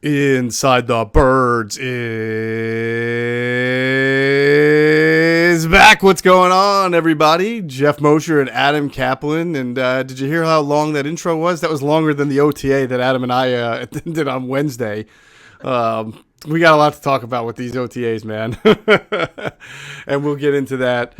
Inside the Birds is back. What's going on, everybody? Geoff Mosher and Adam Caplan. And did you hear how long that intro was? That was longer than the OTA that Adam and I did on Wednesday. We got a lot to talk about with these OTAs, man. And we'll get into that.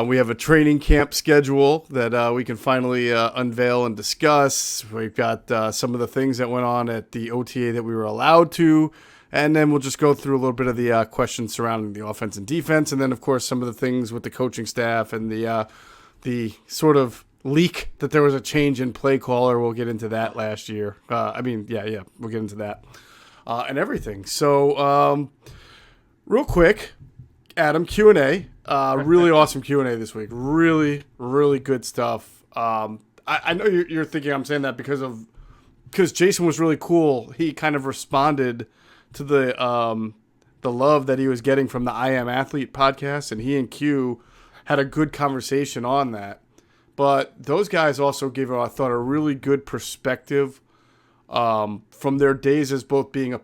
We have a training camp schedule that we can finally unveil and discuss. We've got some of the things that went on at the OTA that we were allowed to. And then we'll just go through a little bit of the questions surrounding the offense and defense. And then, of course, some of the things with the coaching staff and the sort of leak that there was a change in play caller. We'll get into that last year. We'll get into that. And everything. So, real quick, Adam, Q&A. Really awesome Q&A this week. Really, really good stuff. I know you're thinking I'm saying that because Jason was really cool. He kind of responded to the love that he was getting from the I Am Athlete podcast, and he and Q had a good conversation on that. But those guys also gave, I thought, a really good perspective from their days as both being as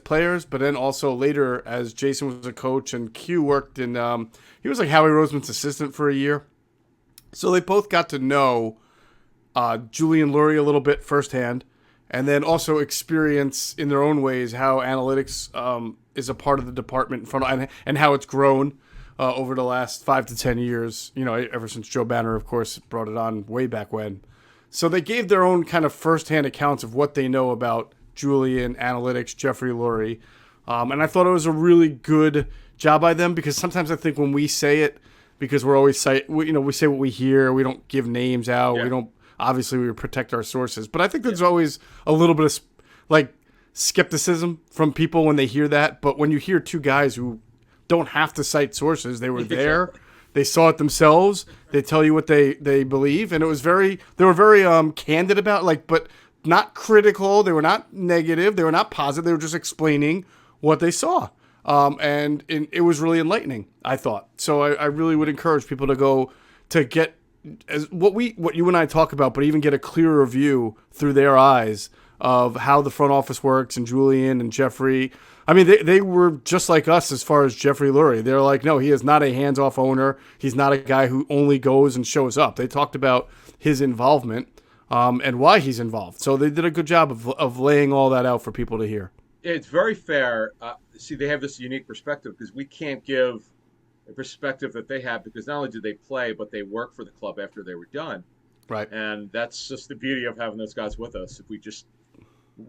players, but then also later as Jason was a coach and Q worked in, he was like Howie Roseman's assistant for a year. So they both got to know Julian Lurie a little bit firsthand, and then also experience in their own ways how analytics is a part of the department in front and how it's grown over the last 5 to 10 years, ever since Joe Banner, of course, brought it on way back when. So they gave their own kind of firsthand accounts of what they know about Julian, analytics, Jeffrey Lurie. And I thought it was a really good job by them, because sometimes I think when we say it, because we're always we say what we hear, we don't give names out. Yeah. We protect our sources. But I think there's always a little bit of skepticism from people when they hear that. But when you hear two guys who don't have to cite sources, they were there. They saw it themselves. They tell you what they believe, and they were very candid about but not critical. They were not negative. They were not positive. They were just explaining what they saw, and it was really enlightening, I thought. So I really would encourage people to go to get what you and I talk about, but even get a clearer view through their eyes of how the front office works, and Julian and Jeffrey. I mean, they were just like us as far as Jeffrey Lurie. They're like, no, he is not a hands-off owner. He's not a guy who only goes and shows up. They talked about his involvement and why he's involved. So they did a good job of laying all that out for people to hear. It's very fair. They have this unique perspective because we can't give a perspective that they have, because not only did they play, but they worked for the club after they were done. Right. And that's just the beauty of having those guys with us. If we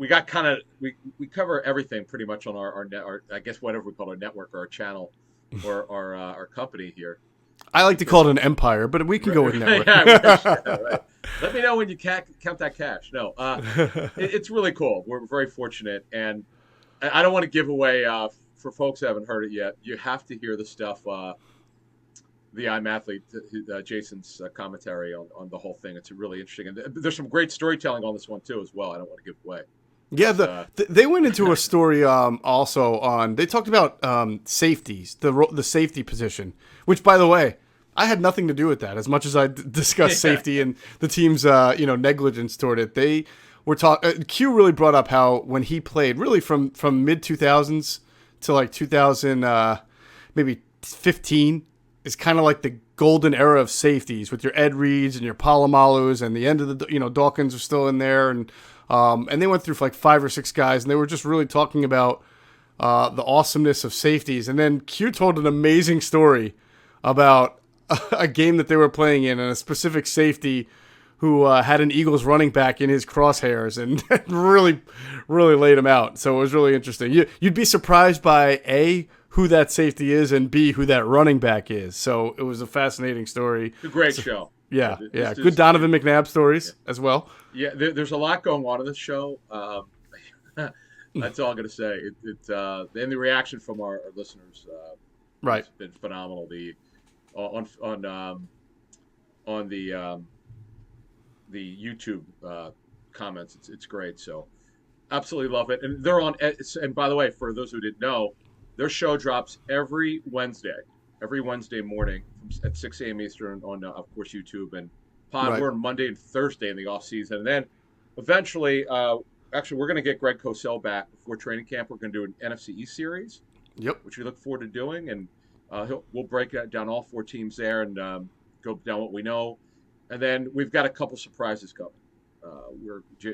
got we cover everything pretty much on our I guess whatever we call our network or our channel or our company here. I like to call it an empire, but we can go with network. Right. Let me know when you count that cash. No, it's really cool. We're very fortunate, and I don't want to give away for folks who haven't heard it yet. You have to hear the stuff. The I'm Athlete, Jason's commentary on the whole thing. It's really interesting, and there's some great storytelling on this one too as well. I don't want to give away. Yeah, they went into a story also on. They talked about safeties, the safety position, which, by the way, I had nothing to do with that. As much as I discussed safety and the team's negligence toward it, they were talking. Q really brought up how when he played, really from mid 2000s to 2000, maybe 15, is kind of like the golden era of safeties with your Ed Reeds and your Palomalus, and the end of the Dawkins are still in there, and they went through 5 or 6 guys, and they were just really talking about the awesomeness of safeties. And then Q told an amazing story about a game that they were playing in, and a specific safety who had an Eagles running back in his crosshairs, and really, really laid him out. So it was really interesting. You'd be surprised by A, who that safety is, and B, who that running back is. So it was a fascinating story. It's a great show. Yeah. Good Donovan McNabb stories as well. Yeah, there's a lot going on in this show. That's all I'm going to say. And the reaction from our listeners right, has been phenomenal. On the YouTube comments, it's great. So absolutely love it. And they're on. And by the way, for those who didn't know, their show drops every Wednesday morning at 6 a.m. Eastern on, of course, YouTube and Pod. Right. We're on Monday and Thursday in the off season, and then eventually actually we're going to get Greg Cosell back before training camp. We're going to do an NFC East series, Yep. which we look forward to doing, and we'll break down all 4 teams there and go down what we know, and then we've got a couple surprises coming.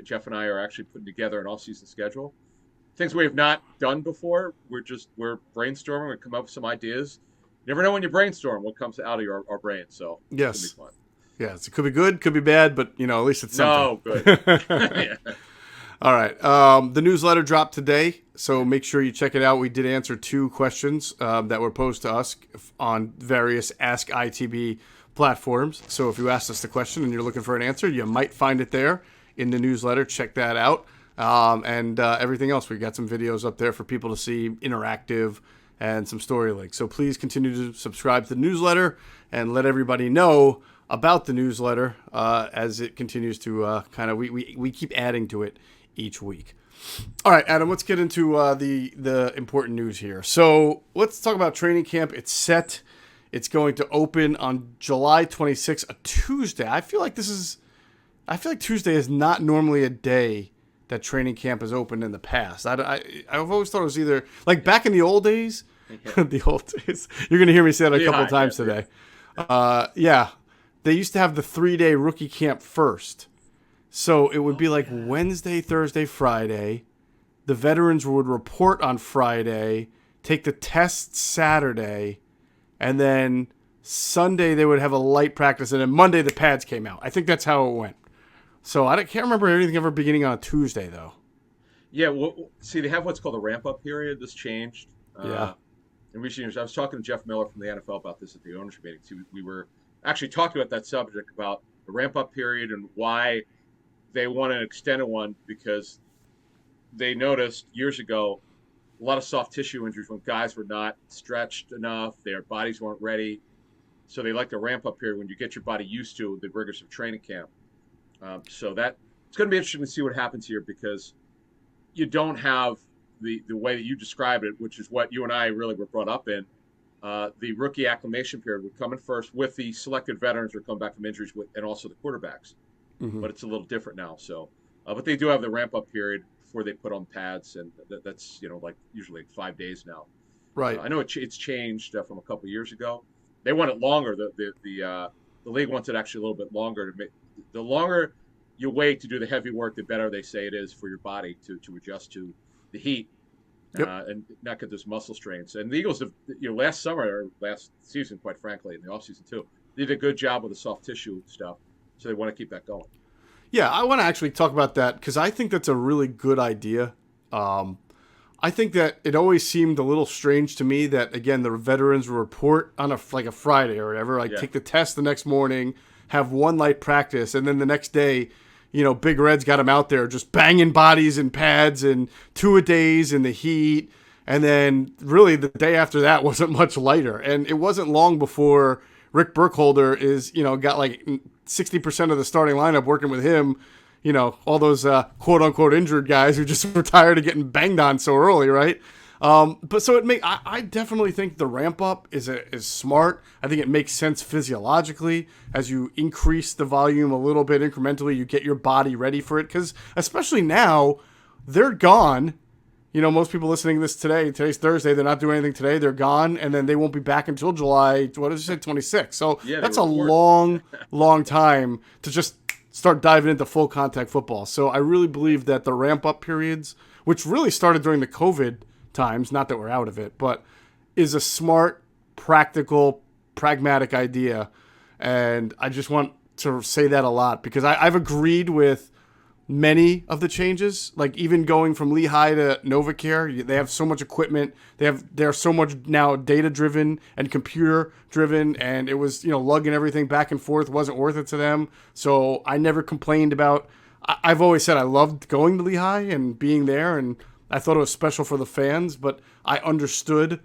Geoff and I are actually putting together an all-season schedule. Things we have not done before. We're brainstorming. We come up with some ideas. You never know when you brainstorm what comes out of our brain. So yes, it's gonna be fun. Yes, it could be good, could be bad, but at least it's something. No, good. Yeah. All right. The newsletter dropped today, so make sure you check it out. We did answer 2 questions that were posed to us on various Ask ITB platforms. So if you asked us the question and you're looking for an answer, you might find it there in the newsletter. Check that out. And everything else. We got some videos up there for people to see, interactive, and some story links. So please continue to subscribe to the newsletter and let everybody know about the newsletter as it continues to we keep adding to it each week. All right, Adam, let's get into the important news here. So let's talk about training camp. It's set. It's going to open on July 26th, a Tuesday. I feel like Tuesday is not normally a day that training camp is open in the past. I've always thought it was either like back in the old days. The old days. You're going to hear me say that a couple of times today. They used to have the 3-day rookie camp first. So it would be like Wednesday, Thursday, Friday. The veterans would report on Friday, take the test Saturday, and then Sunday they would have a light practice, and then Monday the pads came out. I think that's how it went. So I can't remember anything ever beginning on a Tuesday, though. Yeah, well, see, they have what's called a ramp-up period. This changed. In recent years, I was talking to Jeff Miller from the NFL about this at the ownership meeting. We were actually talking about that subject, about the ramp-up period and why they want an extended one, because they noticed years ago a lot of soft tissue injuries when guys were not stretched enough, their bodies weren't ready. So they like the ramp-up period when you get your body used to the rigors of training camp. So that it's going to be interesting to see what happens here, because you don't have the way that you described it, which is what you and I really were brought up in. The rookie acclimation period would come in first, with the selected veterans who are coming back from injuries, and also the quarterbacks. Mm-hmm. But it's a little different now. So, but they do have the ramp-up period before they put on pads, and that's like usually 5 days now. Right. I know it's changed from a couple of years ago. They want it longer. The league wants it actually a little bit longer. The longer you wait to do the heavy work, the better they say it is for your body to adjust to the heat. Yep. And not get those muscle strains. And the Eagles have, last summer or last season, quite frankly, in the offseason too, they did a good job with the soft tissue stuff. So they want to keep that going. Yeah, I want to actually talk about that, because I think that's a really good idea. I think that it always seemed a little strange to me that, again, the veterans report on a Friday or whatever, take the test the next morning, have one light practice, and then the next day, Big Red's got them out there just banging bodies and pads and 2-a-days in the heat. And then really the day after that wasn't much lighter. And it wasn't long before Rick Burkholder got like 60% of the starting lineup working with him. All those quote unquote injured guys who just were tired of getting banged on so early, right? But so I definitely think the ramp up is smart. I think it makes sense physiologically as you increase the volume a little bit incrementally. You get your body ready for it, because especially now they're gone. Most people listening to this today, today's Thursday, they're not doing anything today. They're gone, and then they won't be back until July, what did you say, 26th. So that's a long, long time to just start diving into full contact football. So I really believe that the ramp up periods, which really started during the COVID times, not that we're out of it, but is a smart, practical, pragmatic idea. And I just want to say that a lot, because I've agreed with many of the changes, like even going from Lehigh to NovaCare. They have so much equipment. They're so much now data driven and computer driven, and it was, lugging everything back and forth wasn't worth it to them. So I never complained about, I've always said I loved going to Lehigh and being there, and I thought it was special for the fans, but I understood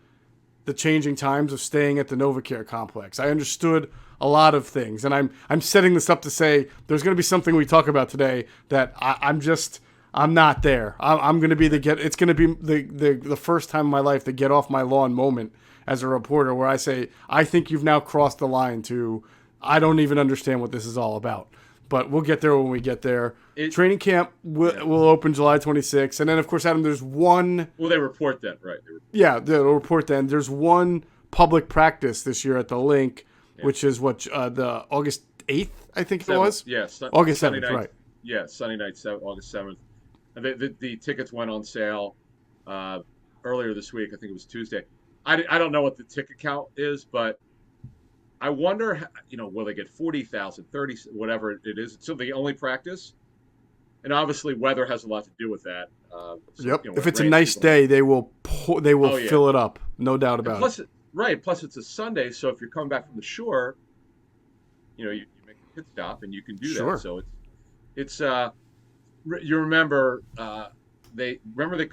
the changing times of staying at the NovaCare complex. I understood a lot of things, and I'm setting this up to say there's going to be something we talk about today that I'm not there. I'm going to be it's going to be the first time in my life the get off my lawn moment as a reporter, where I say, I think you've now crossed the line to, I don't even understand what this is all about. but we'll get there when we get there. Training camp will open July 26th. And then, of course, Adam, there's one... Well, they report then, right? Yeah, they'll report then. There's one public practice this year at the link, which is the August 8th, I think it was? Yeah, August 7th, night, right. Yeah, Sunday night, August 7th. And the tickets went on sale earlier this week. I think it was Tuesday. I don't know what the ticket count is, but I wonder, will they get 40,000, 30, whatever it is? It's still the only practice. And obviously weather has a lot to do with that. If it's a nice day, they will fill it up. No doubt about it. Plus it's a Sunday, so if you're coming back from the shore, you make a pit stop and you can do that. So it's you remember they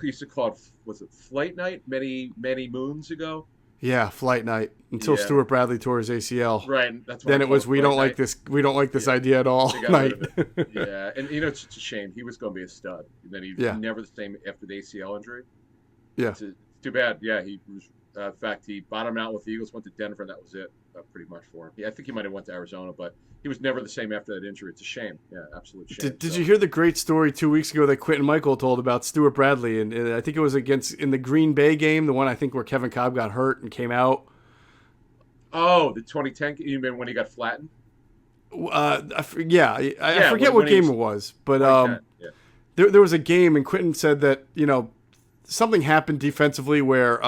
used to call it, was it Flight Night many moons ago? Yeah, Flight Night until Stuart Bradley tore his ACL. Right, that's then it was we don't like this idea at all night. Yeah, and it's a shame. He was going to be a stud. And then he was never the same after the ACL injury. Yeah, it's too bad. Yeah, he was. In fact, he bottomed out with the Eagles, went to Denver, and that was it, pretty much for him. Yeah, I think he might have went to Arizona, but he was never the same after that injury. It's a shame. Yeah, absolute shame. Did you hear the great story 2 weeks ago that Quentin Michael told about Stuart Bradley? And I think it was in the Green Bay game, the one I think where Kevin Cobb got hurt and came out. Oh, the 2010. You mean when he got flattened? I forget what game it was, but there was a game, and Quentin said that something happened defensively where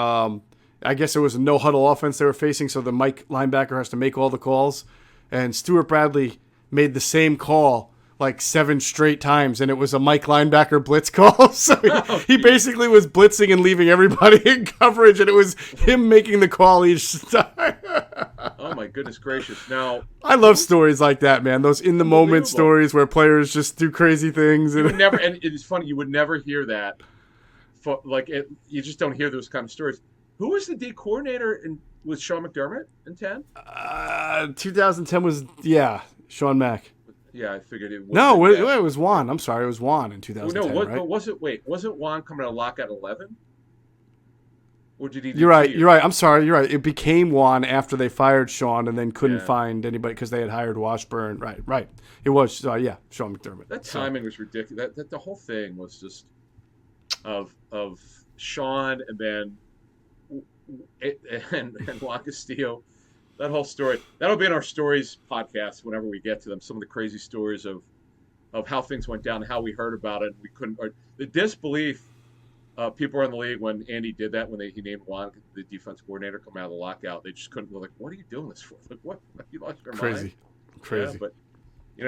I guess it was a no huddle offense they were facing, so the Mike linebacker has to make all the calls, and Stuart Bradley made the same call like 7 straight times, and it was a Mike linebacker blitz call. So he basically was blitzing and leaving everybody in coverage, and it was him making the call each time. Oh my goodness gracious! Now I love stories like that, man. Those in the moment stories where players just do crazy things. And it's funny, you would never hear that. You just don't hear those kind of stories. Who was the D coordinator with Sean McDermott in 10? 2010 was Sean Mack. Yeah, I figured it was. No, it was Juan. I'm sorry, it was Juan in 2010. But wasn't Juan coming to lock at 11? Or did he? You're right. I'm sorry. You're right. It became Juan after they fired Sean and then couldn't find anybody because they had hired Washburn. Right. It was Sean McDermott. That timing was ridiculous. That the whole thing was just of Sean and then. And Juan Castillo, that whole story, that'll be in our stories podcast whenever we get to them. Some of the crazy stories of how things went down, how we heard about it. We couldn't, or the disbelief people around the league when Andy did that, when he named Juan the defense coordinator coming out of the lockout. They just couldn't. They're like, what are you doing this for? Like, what? You lost your mind? Crazy. Yeah, but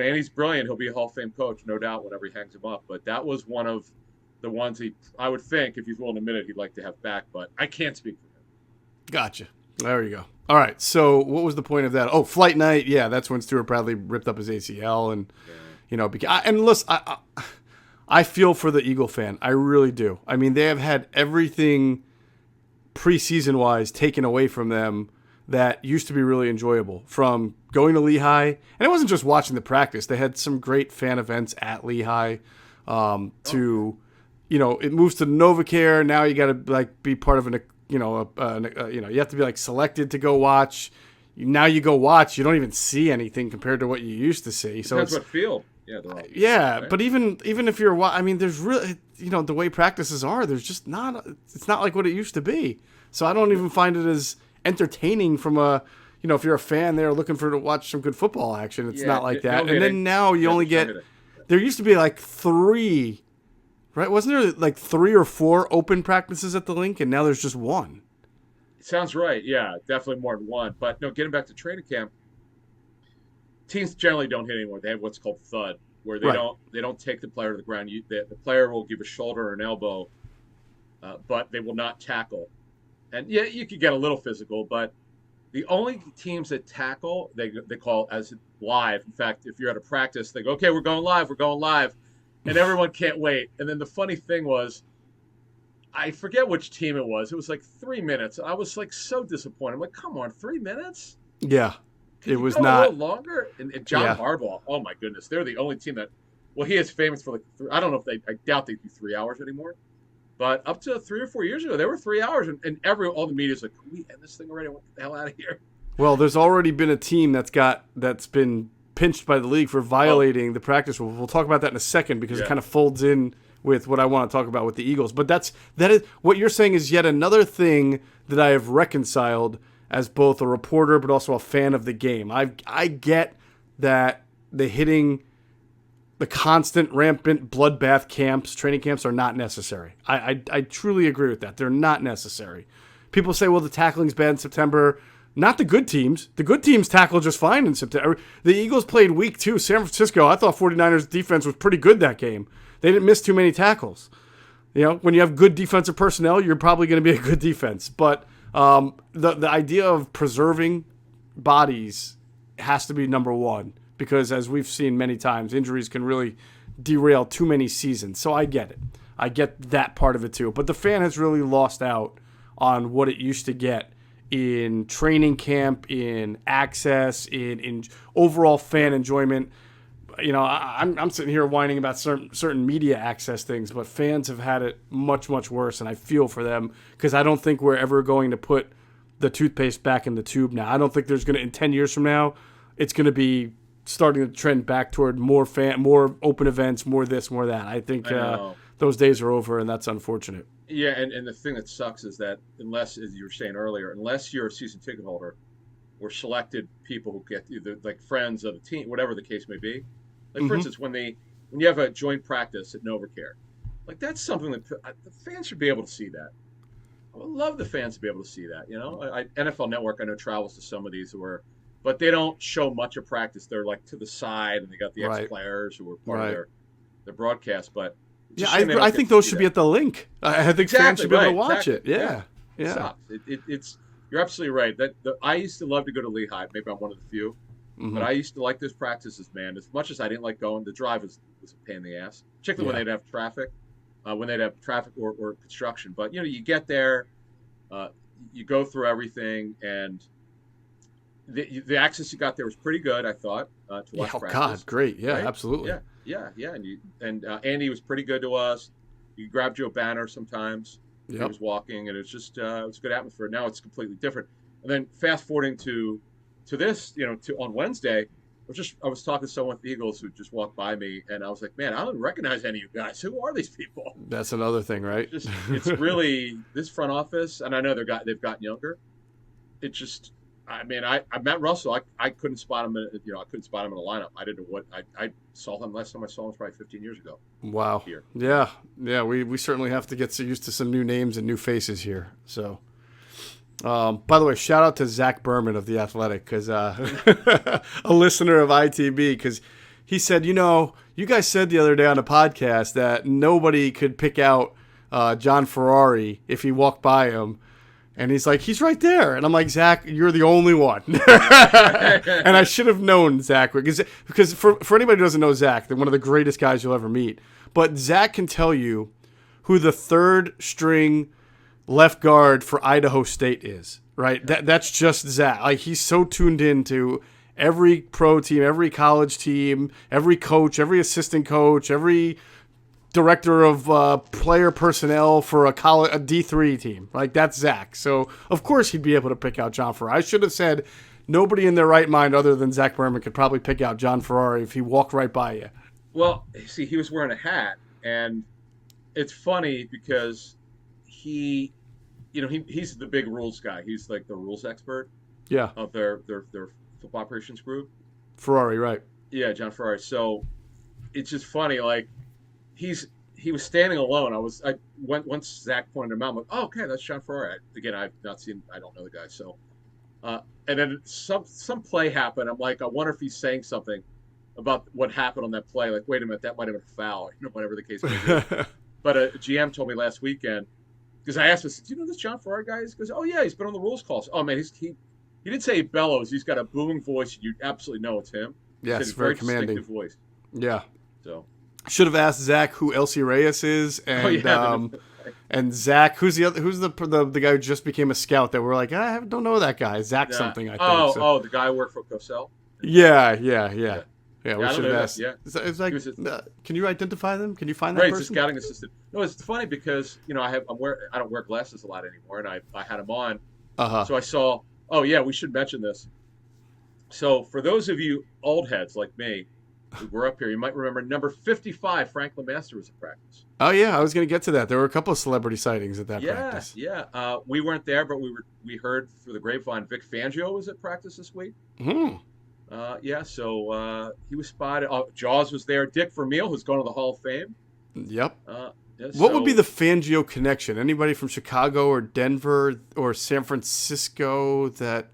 Andy's brilliant. He'll be a Hall of Fame coach, no doubt, whenever he hangs him up. But that was one of the ones I would think, if he's willing to admit it, he'd like to have back. But I can't speak for him. Gotcha. There you go. All right. So what was the point of that? Oh, Flight Night. Yeah, that's when Stuart Bradley ripped up his ACL, and and listen, I feel for the Eagle fan. I really do. I mean, they have had everything preseason wise taken away from them that used to be really enjoyable. From going to Lehigh, and it wasn't just watching the practice. They had some great fan events at Lehigh. It moves to NovaCare. Now you got to be part of you have to be selected to go watch. Now you go watch, you don't even see anything compared to what you used to see. So depends what field. Yeah, right. But even if you're, there's really, the way practices are, there's just not. It's not like what it used to be. So I don't even find it as entertaining from a, if you're a fan there looking to watch some good football action. It's not like that. And then now you only get. There used to be 3. Right? Wasn't there 3 or 4 open practices at the link, and now there's just 1? Sounds right. Yeah, definitely more than 1. But no, getting back to training camp, teams generally don't hit anymore. They have what's called thud, where they don't take the player to the ground. The player will give a shoulder or an elbow, but they will not tackle. And yeah, you could get a little physical, but the only teams that tackle they call as live. In fact, if you're at a practice, they go, "Okay, we're going live." And everyone can't wait. And then the funny thing was, I forget which team it was. It was 3 minutes. I was so disappointed. I'm like, come on, 3 minutes? Yeah, it was not. not. A little longer? And John Harbaugh, oh my goodness. They're the only team that, he is famous for I don't know if I doubt they do 3 hours anymore. But up to 3 or 4 years ago, they were 3 hours. And all the media's like, can we end this thing already? I want the hell out of here. Well, there's already been a team that's been pinched by the league for violating the practice rule. We'll talk about that in a second because it kind of folds in with what I want to talk about with the Eagles. But that is what you're saying is yet another thing that I have reconciled as both a reporter but also a fan of the game. I get that the constant rampant bloodbath camps, training camps are not necessary. I truly agree with that. They're not necessary. People say, well, the tackling's bad in September. Not the good teams. The good teams tackle just fine in September. The Eagles played week 2. San Francisco, I thought 49ers defense was pretty good that game. They didn't miss too many tackles. When you have good defensive personnel, you're probably going to be a good defense. But the idea of preserving bodies has to be number one because, as we've seen many times, injuries can really derail too many seasons. So I get it. I get that part of it too. But the fan has really lost out on what it used to get in training camp, in access, in overall fan enjoyment. I'm sitting here whining about certain media access things, but fans have had it much, much worse, and I feel for them because I don't think we're ever going to put the toothpaste back in the tube now. I don't think there's going to, in 10 years from now, it's going to be starting to trend back toward more open events, more this, more that. I think those days are over, and that's unfortunate. Yeah, and the thing that sucks is that unless, as you were saying earlier, unless you're a season ticket holder or selected people who get either like friends of the team, whatever the case may be. Like, for instance, when you have a joint practice at NovaCare, like that's something that the fans should be able to see that. I would love the fans to be able to see that. NFL Network, I know, travels to some of these but they don't show much of practice. They're like to the side, and they got the ex-players who were part of their broadcast. But yeah, I think those should be at the link. I think fans should be able to watch it. Yeah. It sucks. It's you're absolutely right. I used to love to go to Lehigh. Maybe I'm one of the few. Mm-hmm. But I used to like those practices, man. As much as I didn't like going, the drive was a pain in the ass, particularly when they'd have traffic, or construction. But you get there, you go through everything, and the access you got there was pretty good, I thought. To watch practice. God, great, yeah, right? Absolutely, yeah. And Andy was pretty good to us. You grabbed Joe Banner sometimes. He was walking, and it's just it was a good atmosphere. Now it's completely different. And then fast forwarding to this, on Wednesday, I was talking to someone at the Eagles who just walked by me, and I was like, man, I don't recognize any of you guys. Who are these people? That's another thing, right? It's really this front office, and I know they've gotten younger. It just, I met Russell. I couldn't spot him. I couldn't spot him in a lineup. I didn't know what I saw him last time I saw him was probably 15 years ago. Wow. Here. Yeah. We certainly have to get used to some new names and new faces here. So. By the way, shout out to Zach Berman of The Athletic, because a listener of ITB, because he said, you guys said the other day on a podcast that nobody could pick out John Ferrari if he walked by him. And he's like, he's right there. And I'm like, Zach, you're the only one. And I should have known Zach, because for anybody who doesn't know Zach, they're one of the greatest guys you'll ever meet. But Zach can tell you who the third string left guard for Idaho State is, right? That's just Zach. Like, he's so tuned into every pro team, every college team, every coach, every assistant coach, every director of player personnel for a D3 team. Like, that's Zach. So, of course, he'd be able to pick out John Ferrari. I should have said nobody in their right mind other than Zach Berman could probably pick out John Ferrari if he walked right by you. Well, see, he was wearing a hat, and it's funny because he's the big rules guy. He's like the rules expert. Yeah. Of their football operations group. Ferrari, right? Yeah, John Ferrari. So it's just funny. Like he was standing alone. Once Zach pointed him out, I'm like, oh, okay, that's John Ferrari. Again, I've not seen. I don't know the guy. So, and then some play happened. I'm like, I wonder if he's saying something about what happened on that play. Like, wait a minute, that might have been a foul. Whatever the case may be. But a GM told me last weekend. Because I asked him, do you know this John Ferrari guy? He goes, oh, yeah, he's been on the rules calls. Oh, man, he didn't say he bellows. He's got a booming voice. You absolutely know it's him. Yeah, it's very commanding. Voice. Yeah. So should have asked Zach who Elsie Reyes is, and and Zach, who's the guy who just became a scout that we're like, I don't know that guy. Zach something, I think. The guy who worked for Cosell? Yeah, we should have asked. Yeah. It's like, can you identify them? Can you find that person? Right, he's a scouting assistant. No, it's funny because I don't wear glasses a lot anymore, and I had them on. Uh-huh. So I saw. Oh yeah, we should mention this. So for those of you old heads like me who were up here, you might remember number 55, Franklin Master was at practice. Oh yeah, I was going to get to that. There were a couple of celebrity sightings at that Yeah, practice. yeah. We weren't there, but we heard through the grapevine Vic Fangio was at practice this week. Hmm. Yeah, so he was spotted. Jaws was there. Dick Vermeil, who's going to the Hall of Fame. Yep. Yeah, What would be so the Fangio connection? Anybody from Chicago or Denver or San Francisco that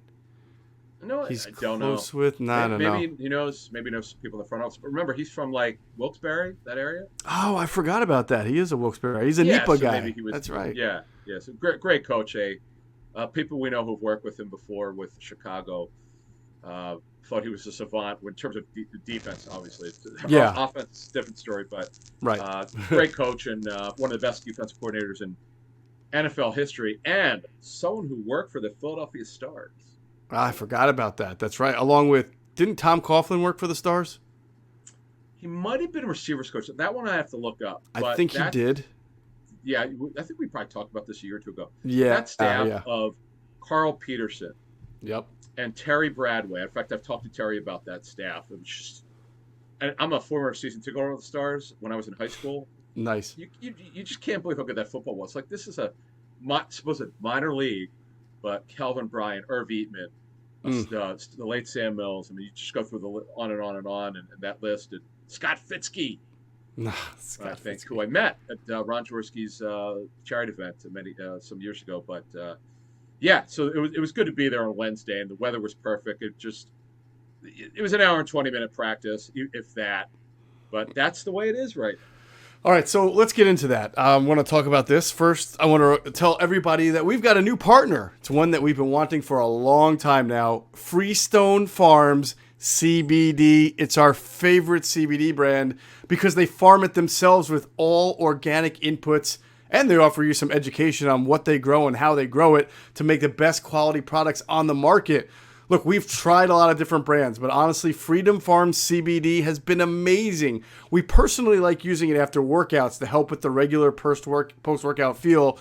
no, he's I don't know. close with? No, no, no. Maybe he knows. Maybe knows people in the front office. But remember, he's from like Wilkes-Barre, that area. Oh, I forgot about that. He is a Wilkes-Barre. He's a Yeah, NEPA so guy. maybe he was. That's right. Yeah, yeah. So great coach. People we know who've worked with him before with Chicago thought he was a savant in terms of the defense. Obviously, Yeah. Offense, different story, but Right. great coach and one of the best defensive coordinators in NFL history, and someone who worked for the Philadelphia Stars. I forgot about that. That's right. Along with, didn't Tom Coughlin work for the Stars? He might have been a receivers coach. That one I have to look up. I think he did. Yeah, I think we probably talked about this a year or two ago. Yeah. That staff Yeah. of Carl Peterson Yep. and Terry Bradway. In fact, I've talked to Terry about that staff. It was just, and I'm a former season ticket holder of the Stars when I was in high school. Nice. You just can't believe how good that football was. Like, this is a supposed minor league, but Calvin Bryant, Irv Eatman, the late Sam Mills. I mean, you just go through the on and on and on, and that list. And Scott Fitzke, I think, who I met at Ron Jaworski's charity event some years ago. But yeah, so it was good to be there on Wednesday, and the weather was perfect. It was an hour and 20-minute practice, if that. But that's the way it is right now. All right, so let's get into that. I want to talk about this. First, I want to tell everybody that we've got a new partner. It's one that we've been wanting for a long time now. Freestone Farms CBD. It's our favorite CBD brand because they farm it themselves with all organic inputs, and they offer you some education on what they grow and how they grow it to make the best quality products on the market. Look, we've tried a lot of different brands, but honestly, Freedom Farms CBD has been amazing. We personally like using it after workouts to help with the regular post-workout feel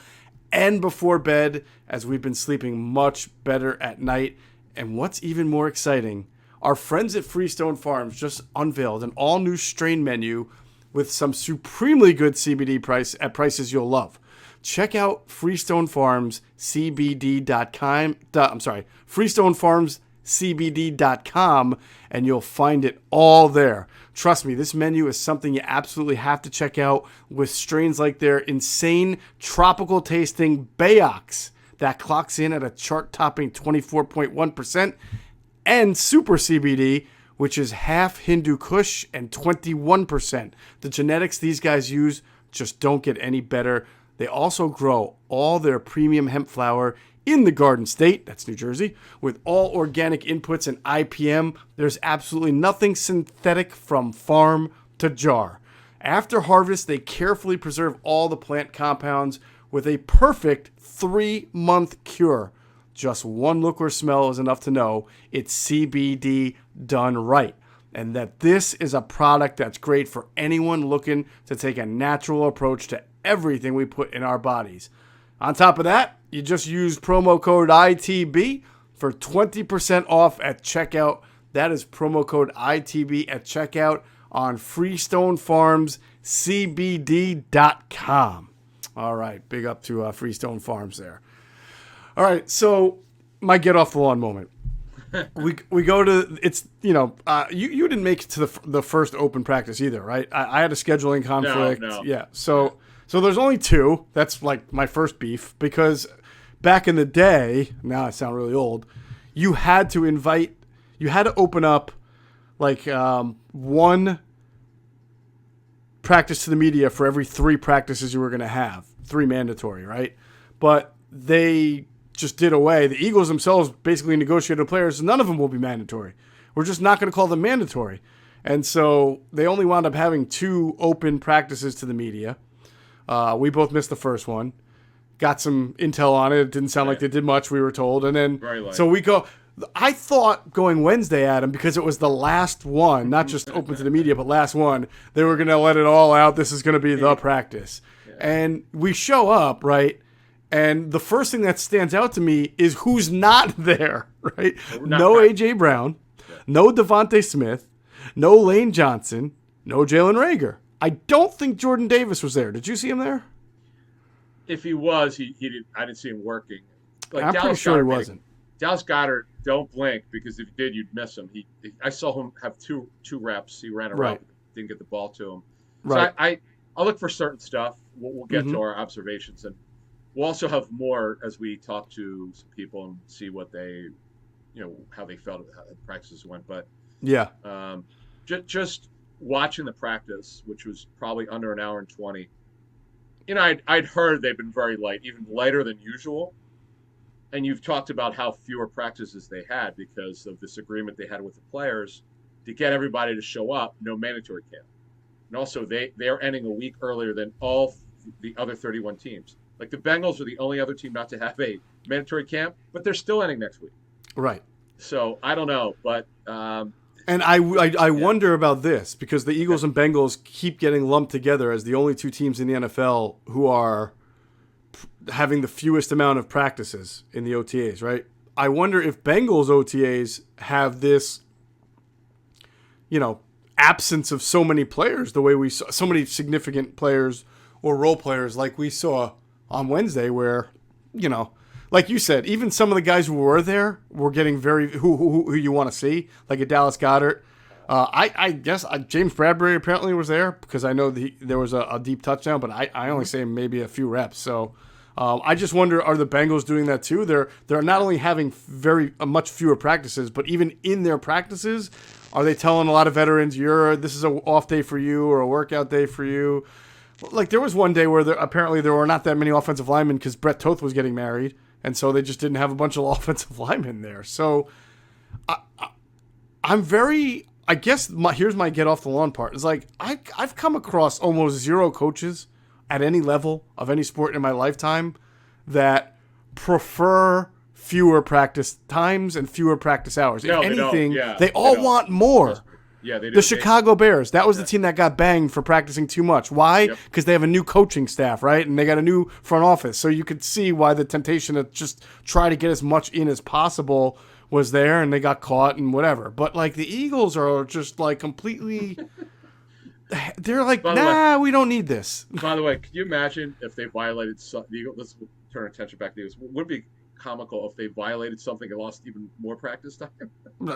and before bed, as we've been sleeping much better at night. And what's even more exciting, our friends at Freestone Farms just unveiled an all-new strain menu with some supremely good CBD at prices you'll love. Check out FreestoneFarmsCBD.com. FreestoneFarmsCBD.com, and you'll find it all there. Trust me, this menu is something you absolutely have to check out with strains like their insane tropical tasting Bayox that clocks in at a chart-topping 24.1%, and Super CBD, which is half Hindu Kush and 21%. The genetics these guys use just don't get any better. They also grow all their premium hemp flower in the Garden State, that's New Jersey, with all organic inputs and IPM. There's absolutely nothing synthetic from farm to jar. After harvest, they carefully preserve all the plant compounds with a perfect 3-month cure. Just one look or smell is enough to know it's CBD done right, and that this is a product that's great for anyone looking to take a natural approach to everything we put in our bodies. On top of that, you just use promo code ITB for 20% off at checkout. That is promo code ITB at checkout on FreestoneFarmsCBD.com. All right, big up to Freestone Farms there. All right, so my get off the lawn moment. we go to, it's, you didn't make it to the first open practice either, right? I had a scheduling conflict. No. Yeah, so there's only 2. That's like my first beef, because back in the day, now I sound really old, you had to open up like one practice to the media for every 3 practices you were going to have, 3 mandatory, right? But they just did away. The Eagles themselves basically negotiated with players, none of them will be mandatory. We're just not going to call them mandatory. And so they only wound up having 2 open practices to the media. We both missed the first one. Got some intel on it. It didn't sound like they did much, we were told. And then, so we go. I thought going Wednesday, Adam, because it was the last one, not just open to the media, but last one, they were going to let it all out. This is going to be the practice. Yeah. And we show up, right? And the first thing that stands out to me is who's not there, right? No A.J. Brown. No Devontae Smith, no Lane Johnson, no Jalen Reagor. I don't think Jordan Davis was there. Did you see him there? If he was, he didn't. I didn't see him working. Like I'm pretty sure he wasn't. Dallas Goedert, don't blink, because if you did, you'd miss him. I saw him have two reps. He ran a route, didn't get the ball to him. So I'll look for certain stuff. We'll get to our observations, and we'll also have more as we talk to some people and see what they, how they felt how the practices went. But just watching the practice, which was probably under an hour and 20. I'd heard they've been very light, even lighter than usual. And you've talked about how fewer practices they had because of this agreement they had with the players to get everybody to show up, no mandatory camp. And also, they're ending a week earlier than all the other 31 teams. Like the Bengals are the only other team not to have a mandatory camp, but they're still ending next week. Right. So I don't know, but and I wonder about this because the Eagles and Bengals keep getting lumped together as the only two teams in the NFL who are having the fewest amount of practices in the OTAs, right? I wonder if Bengals OTAs have this, absence of so many players, the way we saw so many significant players or role players like we saw on Wednesday where, like you said, even some of the guys who were there were getting who you want to see, like a Dallas Goedert. I guess James Bradbury apparently was there because I know there was a deep touchdown, but I only say maybe a few reps. So I just wonder, are the Bengals doing that too? They're not only having much fewer practices, but even in their practices, are they telling a lot of veterans, this is an off day for you or a workout day for you? Like there was one day where apparently there were not that many offensive linemen because Brett Toth was getting married. And so they just didn't have a bunch of offensive linemen there. So I'm very, I guess here's my get off the lawn part. It's like I've come across almost zero coaches at any level of any sport in my lifetime that prefer fewer practice times and fewer practice hours. If anything, they all want more. Yeah, they do. The Chicago Bears, that was the team that got banged for practicing too much. Why? Because they have a new coaching staff, right? And they got a new front office. So you could see why the temptation to just try to get as much in as possible was there, and they got caught and whatever. But, like, the Eagles are just, like, completely – they're like, we don't need this. By the way, could you imagine if they violated the Eagles? Let's turn our attention back to the Eagles. Would be comical if they violated something and lost even more practice time.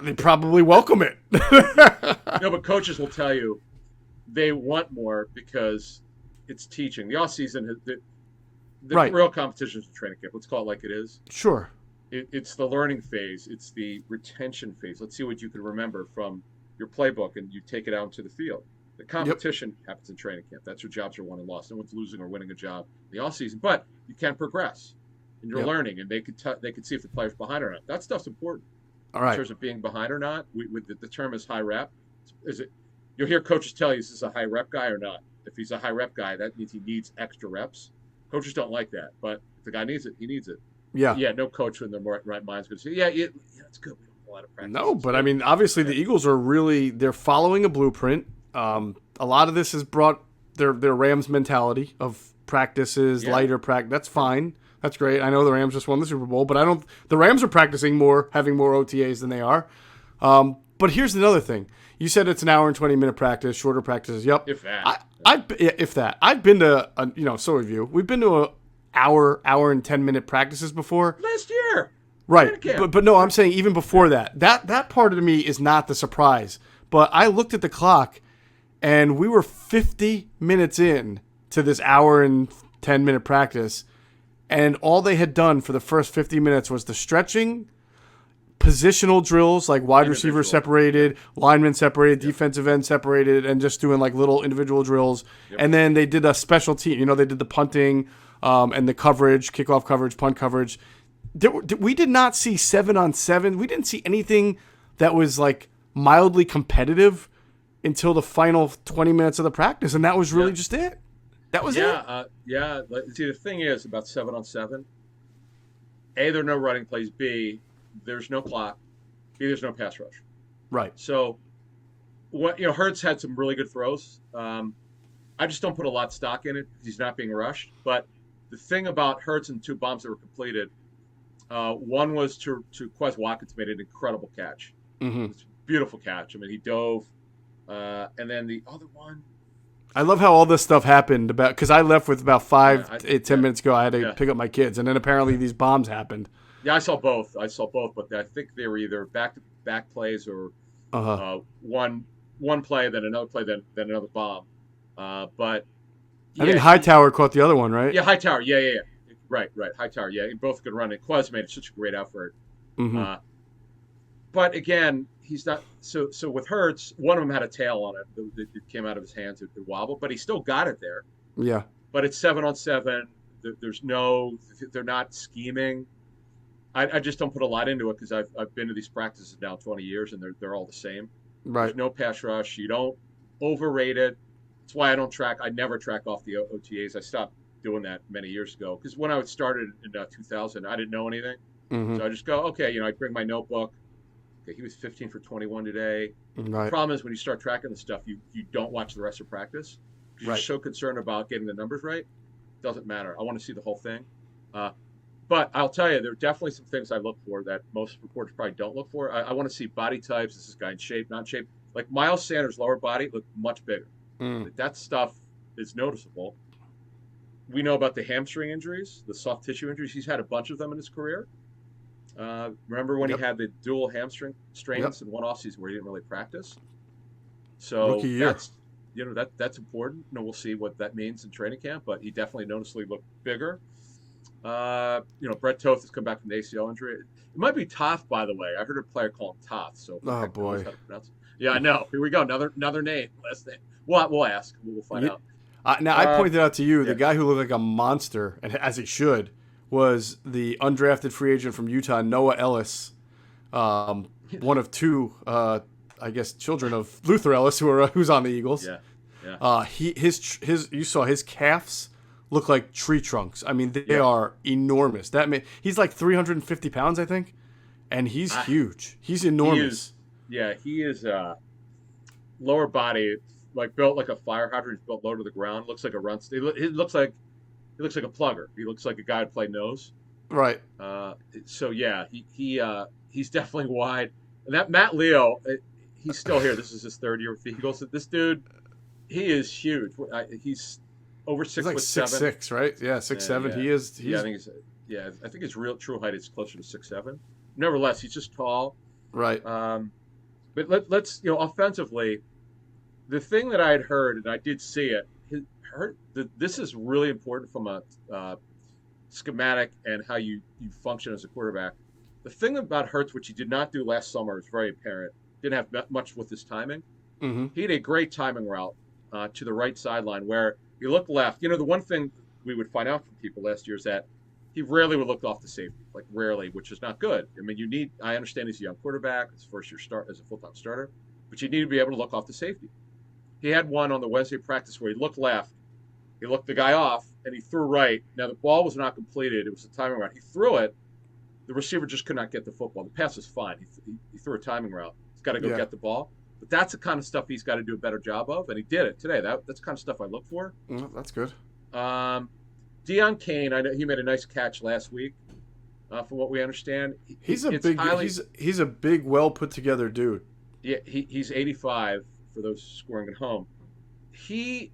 They probably welcome it. No, but coaches will tell you they want more because it's teaching. The offseason, the real competition is the training camp. Let's call it like it is. Sure. It's the learning phase. It's the retention phase. Let's see what you can remember from your playbook, and you take it out into the field. The competition happens in training camp. That's your jobs are won and lost. No one's losing or winning a job in the offseason, but you can progress. And you're learning, and they could see if the player's behind or not. That stuff's important. All right. In terms of being behind or not, the term is high rep. You'll hear coaches tell you, is this a high rep guy or not? If he's a high rep guy, that means he needs extra reps. Coaches don't like that, but if the guy needs it, he needs it. Yeah. Yeah. No coach in their right mind is going to say, it's good. We don't have a lot of practice. No, but I mean, obviously the Eagles are they're following a blueprint. A lot of this has brought their Rams mentality of practices, lighter practice. That's fine. That's great. I know the Rams just won the Super Bowl, but the Rams are practicing more, having more OTAs than they are. But here's another thing. You said it's an hour and 20-minute practice, shorter practices. Yep. If that. If that. I've been to, so have you. We've been to an hour and 10-minute practices before. Last year. Right. But no, I'm saying even before that. That part of me is not the surprise. But I looked at the clock, and we were 50 minutes in to this hour and 10-minute practice. And all they had done for the first 50 minutes was the stretching, positional drills, like wide receiver separated, linemen separated, defensive end separated, and just doing like little individual drills. Yep. And then they did a special team. They did the punting and the coverage, kickoff coverage, punt coverage. We did not see 7-on-7. We didn't see anything that was like mildly competitive until the final 20 minutes of the practice. And that was really just it. That was it. See, the thing is about 7-on-7. A, there are no running plays. B, there's no clock. C, there's no pass rush. Right. So, Hurts had some really good throws. I just don't put a lot of stock in it because he's not being rushed. But the thing about Hurts and two bombs that were completed, one was to Quez Watkins made an incredible catch. Mm-hmm. beautiful catch. I mean, he dove, and then the other one. I love how all this stuff happened because I left with about 10 minutes ago. I had to yeah. pick up my kids, and then apparently these bombs happened. Yeah, I saw both. But I think they were either back plays or one play, then another play, then another bomb. But I think Hightower caught the other one, right? Yeah, Hightower. Yeah. Right. Hightower. Yeah, both could run. And Quez made such a great effort. Mm-hmm. But again, he's not. So with Hurts, one of them had a tail on it. It came out of his hands. It wobbled, but he still got it there. Yeah. But it's 7-on-7. They're not scheming. I just don't put a lot into it because I've been to these practices now 20 years and they're all the same. Right. There's no pass rush. You don't overrate it. That's why I never track off the OTAs. I stopped doing that many years ago because when I started in 2000, I didn't know anything. Mm-hmm. So I just go, okay, I bring my notebook. Okay, he was 15 for 21 today. Right. The problem is when you start tracking the stuff, you don't watch the rest of practice. You're so concerned about getting the numbers right. It doesn't matter. I want to see the whole thing. But I'll tell you, there are definitely some things I look for that most reporters probably don't look for. I want to see body types. Is this guy in shape, not in shape? Like Miles Sanders' lower body looked much bigger. That stuff is noticeable. We know about the hamstring injuries, the soft tissue injuries. He's had a bunch of them in his career. Remember when he had the dual hamstring strains in one offseason where he didn't really practice? So that's important. We'll see what that means in training camp, but he definitely noticeably looked bigger. Brett Toth has come back from the ACL injury. It might be Toth, by the way. I heard a player call him Toth. So oh boy, yeah, I know. Here we go. Another name, last name. We'll ask. We'll find out. Now I pointed out to you the guy who looked like a monster, and as he should, was the undrafted free agent from Utah, Noah Ellis, one of two, I guess, children of Luther Ellis, who's on the Eagles. Yeah. You saw his calves look like tree trunks. I mean, they are enormous. He's like 350 pounds, I think, and he's huge. He's enormous. He is lower body, like built like a fire hydrant. He's built low to the ground. Looks like a run. He looks like a plugger. He looks like a guy who played nose. Right. So yeah, he's definitely wide. And that Matt Leo, he's still here. This is his third year with the Eagles. This dude, he is huge. He's over 6'7". Like 6'6", right? Yeah, 6'7". Yeah. He is. I think his real true height is closer to 6'7". Nevertheless, he's just tall. Right. But let's offensively, the thing that I had heard and I did see it. This is really important from a schematic and how you function as a quarterback. The thing about Hurts, which he did not do last summer, is very apparent. Didn't have much with his timing. Mm-hmm. He had a great timing route to the right sideline where he looked left. The one thing we would find out from people last year is that he rarely would look off the safety, like rarely, which is not good. I mean, I understand he's a young quarterback, his first year start as a full-time starter, but you need to be able to look off the safety. He had one on the Wednesday practice where he looked left, he looked the guy off, and he threw right. Now, the ball was not completed. It was a timing route. He threw it. The receiver just could not get the football. The pass was fine. He threw a timing route. He's got to go get the ball. But that's the kind of stuff he's got to do a better job of, and he did it today. That's the kind of stuff I look for. That's good. Deion Kane, I know he made a nice catch last week, from what we understand. He's a big, well put together dude. Yeah, he's 85 for those scoring at home. He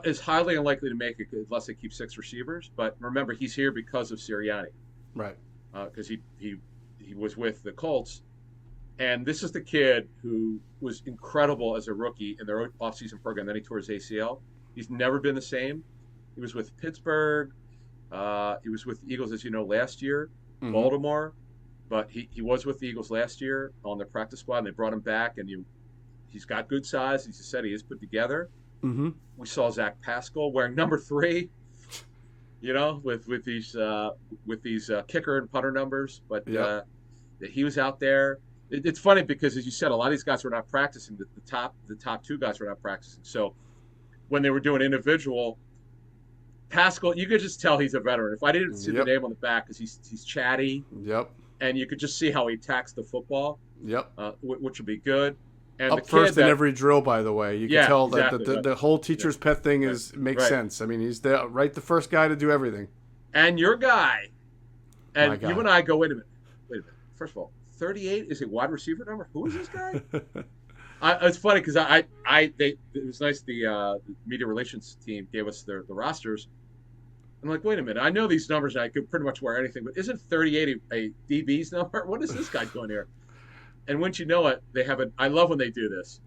is highly unlikely to make it unless they keep 6 receivers. But remember, he's here because of Sirianni, right? Because he was with the Colts, and this is the kid who was incredible as a rookie in their offseason program. Then he tore his ACL. He's never been the same. He was with Pittsburgh. He was with the Eagles, as you know, last year. Mm-hmm. Baltimore. But he was with the Eagles last year on their practice squad, and they brought him back. And he's got good size. As you said, he is put together. Mm-hmm. We saw Zach Pascal wearing number 3, with these kicker and punter numbers. But he was out there. It's funny because, as you said, a lot of these guys were not practicing. The top 2 guys were not practicing. So when they were doing individual, Pascal, you could just tell he's a veteran. If I didn't see the name on the back, because he's chatty. Yep. And you could just see how he attacks the football. Yep. Which would be good. And up first in every drill, by the way. You can tell that the whole teacher's pet thing makes sense. I mean, he's the first guy to do everything. And your guy, and you and I go, wait a minute. First of all, 38 is a wide receiver number. Who is this guy? It's funny because it was nice. The media relations team gave us the rosters. I'm like, wait a minute. I know these numbers, and I could pretty much wear anything, but isn't 38 a DB's number? What is this guy doing here? And once you know it, they have a. I love when they do this.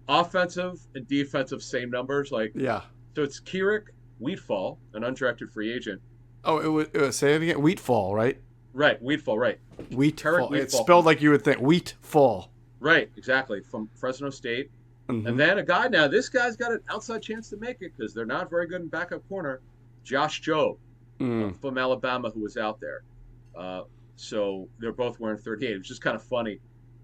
Offensive and defensive, same numbers. Like, yeah. So it's Keurig Wheatfall, an undrafted free agent. Oh, it was say it again. Wheatfall, right? Right, Wheatfall, right. Wheatfall. It's spelled like you would think. Wheatfall. Right, exactly, from Fresno State. Mm-hmm. And then a guy, now this guy's got an outside chance to make it because they're not very good in backup corner. Josh Jobe from Alabama, who was out there. So they're both wearing 38. It was just kind of funny.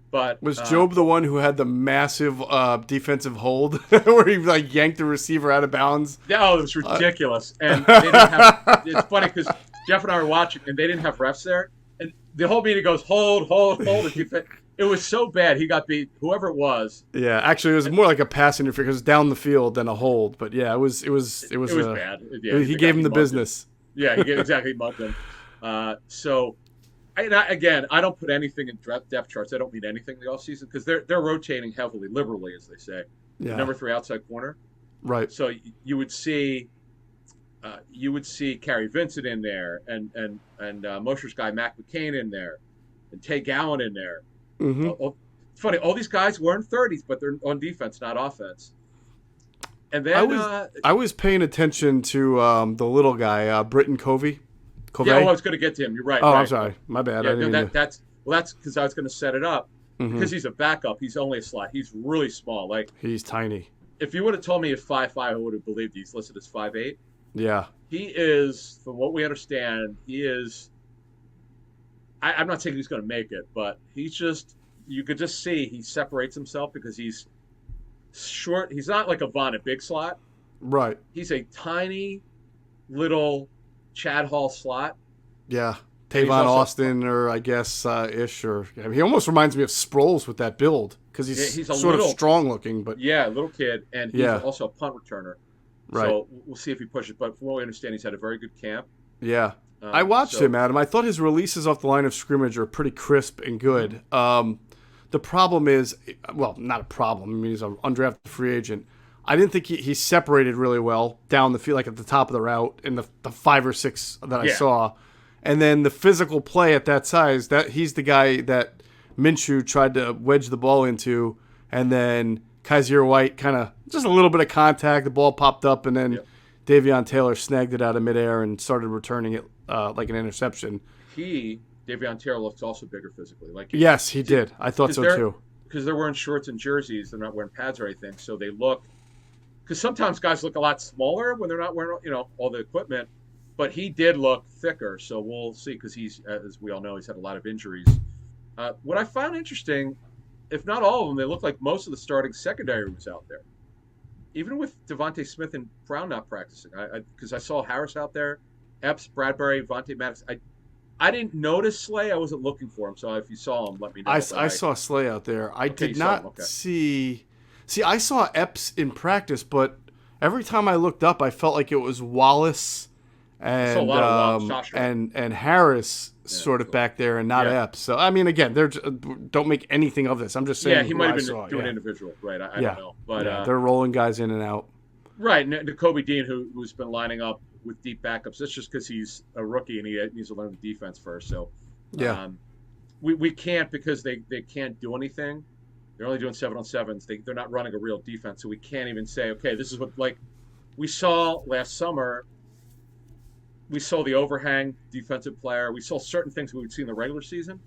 But was Jobe the one who had the massive defensive hold where he like yanked the receiver out of bounds? Yeah, it was ridiculous. And they didn't have. It's funny because Geoff and I were watching, and they didn't have refs there. And the whole meeting goes hold. It was so bad. He got beat. Whoever it was. Yeah, actually, it was more like a pass interference because it was down the field than a hold. But yeah, it was bad. Yeah, he gave him the business. Yeah, he exactly mugged him. So. I don't put anything in depth charts. I don't mean anything in the offseason because they're rotating heavily, liberally, as they say. Yeah. Number 3 outside corner. Right. So you would see Kerry Vincent in there, and Mosher's guy Mac McCain in there, and Tay Gowan in there. Mm-hmm. It's funny. All these guys were in 30s, but they're on defense, not offense. And then I was paying attention to the little guy, Britton Covey. Yeah, I was going to get to him. You're right. Oh, right. I'm sorry. My bad. Yeah, that's because I was going to set it up. Because he's a backup, he's only a slot. He's really small. Like he's tiny. If you would have told me he's 5'5", I would have believed he's listed as 5'8". Yeah. He is, from what we understand, he is. I'm not saying he's going to make it, but he's just. You could just see he separates himself because he's short. He's not like a Von at big slot. Right. He's a tiny, little. Chad Hall slot. Yeah. Tavon Austin or I guess ish or he almost reminds me of Sproles with that build because he's sort of strong looking, but little kid, and he's also a punt returner. Right. So we'll see if he pushes. But from what we understand, he's had a very good camp. Yeah. I watched him, Adam. I thought his releases off the line of scrimmage are pretty crisp and good. The problem is, well, not a problem. I mean, he's an undrafted free agent. I didn't think he separated really well down the field, like at the top of the route in the 5 or 6 that I saw. And then the physical play at that size, that he's the guy that Minshew tried to wedge the ball into. And then Kaiser White kind of just a little bit of contact. The ball popped up and then Davion Taylor snagged it out of midair and started returning it like an interception. Davion Taylor looks also bigger physically. Yes, he did. I thought so too. Because they're wearing shorts and jerseys. They're not wearing pads or anything. So they look... Because sometimes guys look a lot smaller when they're not wearing, all the equipment. But he did look thicker, so we'll see. Because he's, as we all know, he's had a lot of injuries. What I found interesting, if not all of them, they look like most of the starting secondary was out there. Even with Devontae Smith and Brown not practicing, because I saw Harris out there, Epps, Bradbury, Vontae Maddox. I didn't notice Slay. I wasn't looking for him. So if you saw him, let me know. I saw Slay out there. I did not see. See, I saw Epps in practice, but every time I looked up, I felt like it was Wallace and Harris sort of back there and not Epps. So, I mean, again, don't make anything of this. I'm just saying. Yeah, he might have been doing individual, right? I don't know. But they're rolling guys in and out. Right. Nakobe Dean, who's been lining up with deep backups, that's just because he's a rookie and he needs to learn the defense first. So, we can't because they can't do anything. They're only doing 7-on-7s. They're not running a real defense, so we can't even say, okay, this is what, like, we saw last summer. We saw the overhang defensive player. We saw certain things we would see in the regular season,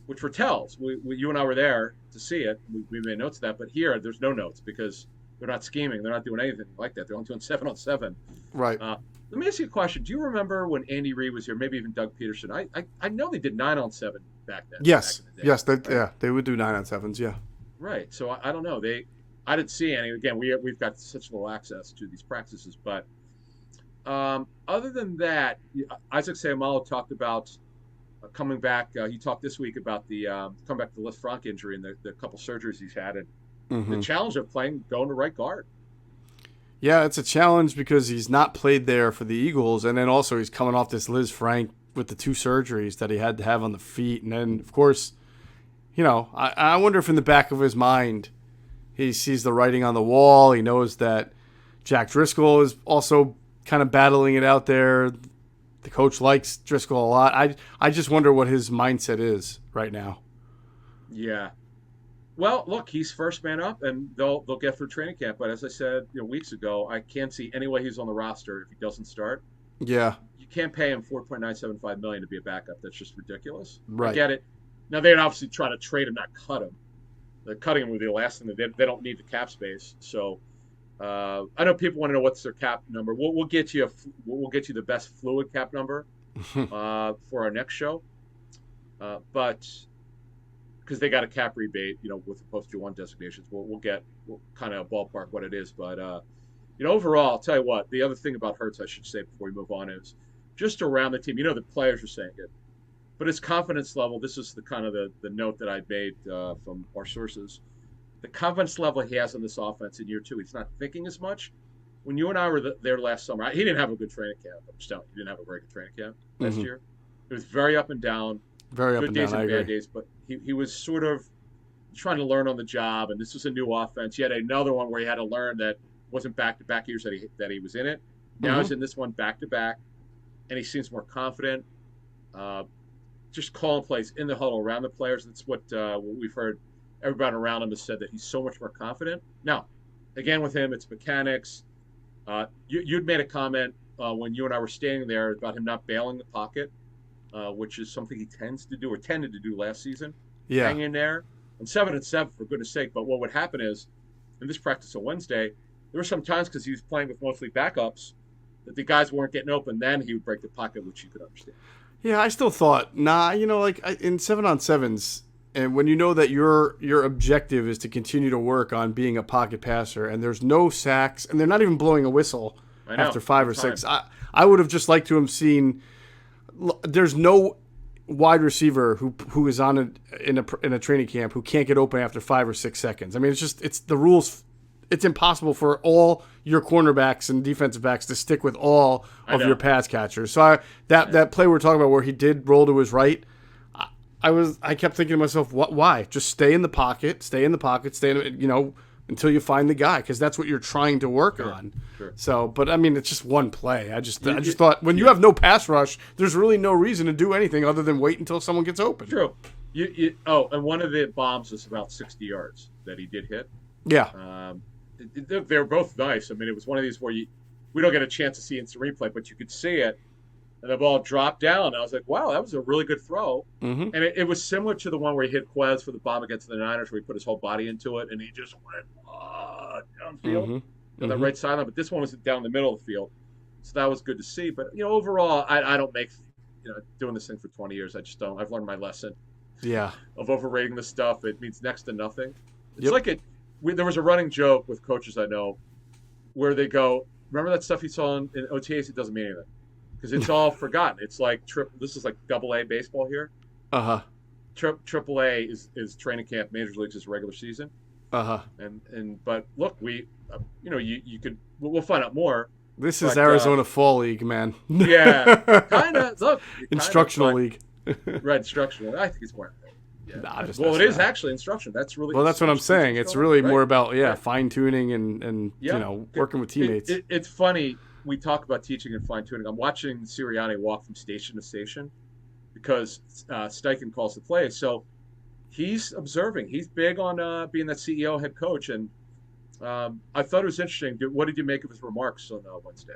which were tells. You and I were there to see it. We made notes of that, but here there's no notes because they're not scheming. They're not doing anything like that. They're only doing 7-on-7. Right. Let me ask you a question. Do you remember when Andy Reid was here, maybe even Doug Peterson? I know they did 9-on-7 back then. Yes. Back in the day, yes. They would do 9-on-7s. Yeah. Right. So I don't know. I didn't see any. Again, we've got such little access to these practices, but other than that, Isaac Seumalo talked about coming back. He talked this week about the come back to the Liz Frank injury and the couple surgeries he's had, and the challenge of going to right guard. Yeah, it's a challenge because he's not played there for the Eagles, and then also he's coming off this Liz Frank with the 2 surgeries that he had to have on the feet, and then of course I wonder if in the back of his mind he sees the writing on the wall. He knows that Jack Driscoll is also kind of battling it out there. The coach likes Driscoll a lot. I just wonder what his mindset is right now. Yeah. Well, look, he's first man up, and they'll get through training camp. But as I said weeks ago, I can't see any way he's on the roster if he doesn't start. Yeah. You can't pay him $4.975 million to be a backup. That's just ridiculous. Right. I get it. Now they'd obviously try to trade him, not cut him. They're cutting him with the last thing. They don't need the cap space. So I know people want to know what's their cap number. We'll get you the best fluid cap number for our next show. But because they got a cap rebate, with the post Q1 designations, we'll kind of ballpark what it is. But overall, I'll tell you what. The other thing about Hurts, I should say before we move on, is just around the team. The players are saying it, but his confidence level. This is the kind of the note that I made from our sources. The confidence level he has in this offense in year two. He's not thinking as much. When you and I were there last summer, he didn't have a good training camp. I'm just telling you, he didn't have a very good training camp last year. It was very up and down. Very up good and days down. and bad days, but he was sort of trying to learn on the job, and this was a new offense. He had another one where he had to learn that wasn't back-to-back years that he was in it. Now he's in this one back-to-back, and he seems more confident. Just calling plays in the huddle around the players. That's what we've heard. Everybody around him has said that he's so much more confident. Now, again, with him, it's mechanics. You'd made a comment when you and I were standing there about him not bailing the pocket, which is something he tended to do last season. Yeah. Hang in there. And 7-7, for goodness sake. But what would happen is, in this practice on Wednesday, there were some times because he was playing with mostly backups that the guys weren't getting open. Then he would break the pocket, which you could understand. Yeah, I still thought, in 7-on-7s, and when you know that your objective is to continue to work on being a pocket passer, and there's no sacks, and they're not even blowing a whistle after 5 or 6, I would have just liked to have seen. There's no wide receiver who is in a training camp who can't get open after 5 or 6 seconds. I mean, it's the rules. It's impossible for all your cornerbacks and defensive backs to stick with all of your pass catchers. So that play we're talking about where he did roll to his right, I kept thinking to myself, why? Just stay in the pocket, until you find the guy, because that's what you're trying to work on. Sure. So, but I mean, it's just one play. I just thought when you have no pass rush, there's really no reason to do anything other than wait until someone gets open. True. And one of the bombs was about 60 yards that he did hit. Yeah. They're both nice. I mean, it was one of these where we don't get a chance to see instant replay, but you could see it, and the ball dropped down. I was like, wow, that was a really good throw. Mm-hmm. And it was similar to the one where he hit Quez for the bomb against the Niners, where he put his whole body into it, and he just went downfield on the right sideline. But this one was down the middle of the field, so that was good to see. But overall, I don't make doing this thing for 20 years. I just don't. I've learned my lesson. Yeah. Of overrating this stuff. It means next to nothing. It's like there was a running joke with coaches I know where they go, remember that stuff you saw in OTAs? It doesn't mean anything because it's all forgotten. It's like this is like AA baseball here. AAA is training camp. Major leagues is regular season. But look, we you could we'll find out more. This is Arizona Fall League, man. Yeah, kind of. Look, instructional league. Right, instructional. I think it's more. Yeah. Nah, it is actually instruction. That's really that's what I'm saying. It's really more about fine tuning and working with teammates. It's funny we talk about teaching and fine tuning. I'm watching Sirianni walk from station to station because Steichen calls the play. So he's observing. He's big on being that CEO head coach, and I thought it was interesting. What did you make of his remarks on Wednesday?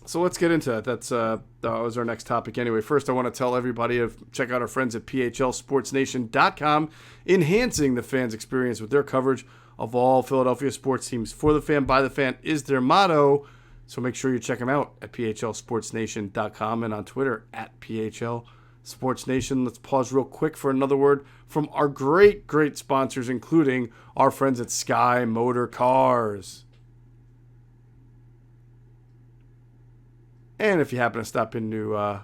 So let's get into that. That was our next topic anyway. First, I want to tell everybody to check out our friends at PHLSportsNation.com, enhancing the fans' experience with their coverage of all Philadelphia sports teams. For the fan, by the fan is their motto. So make sure you check them out at PHLSportsNation.com and on Twitter at PHLSportsNation. Let's pause real quick for another word from our great, great sponsors, including our friends at Sky Motor Cars. And if you happen to stop into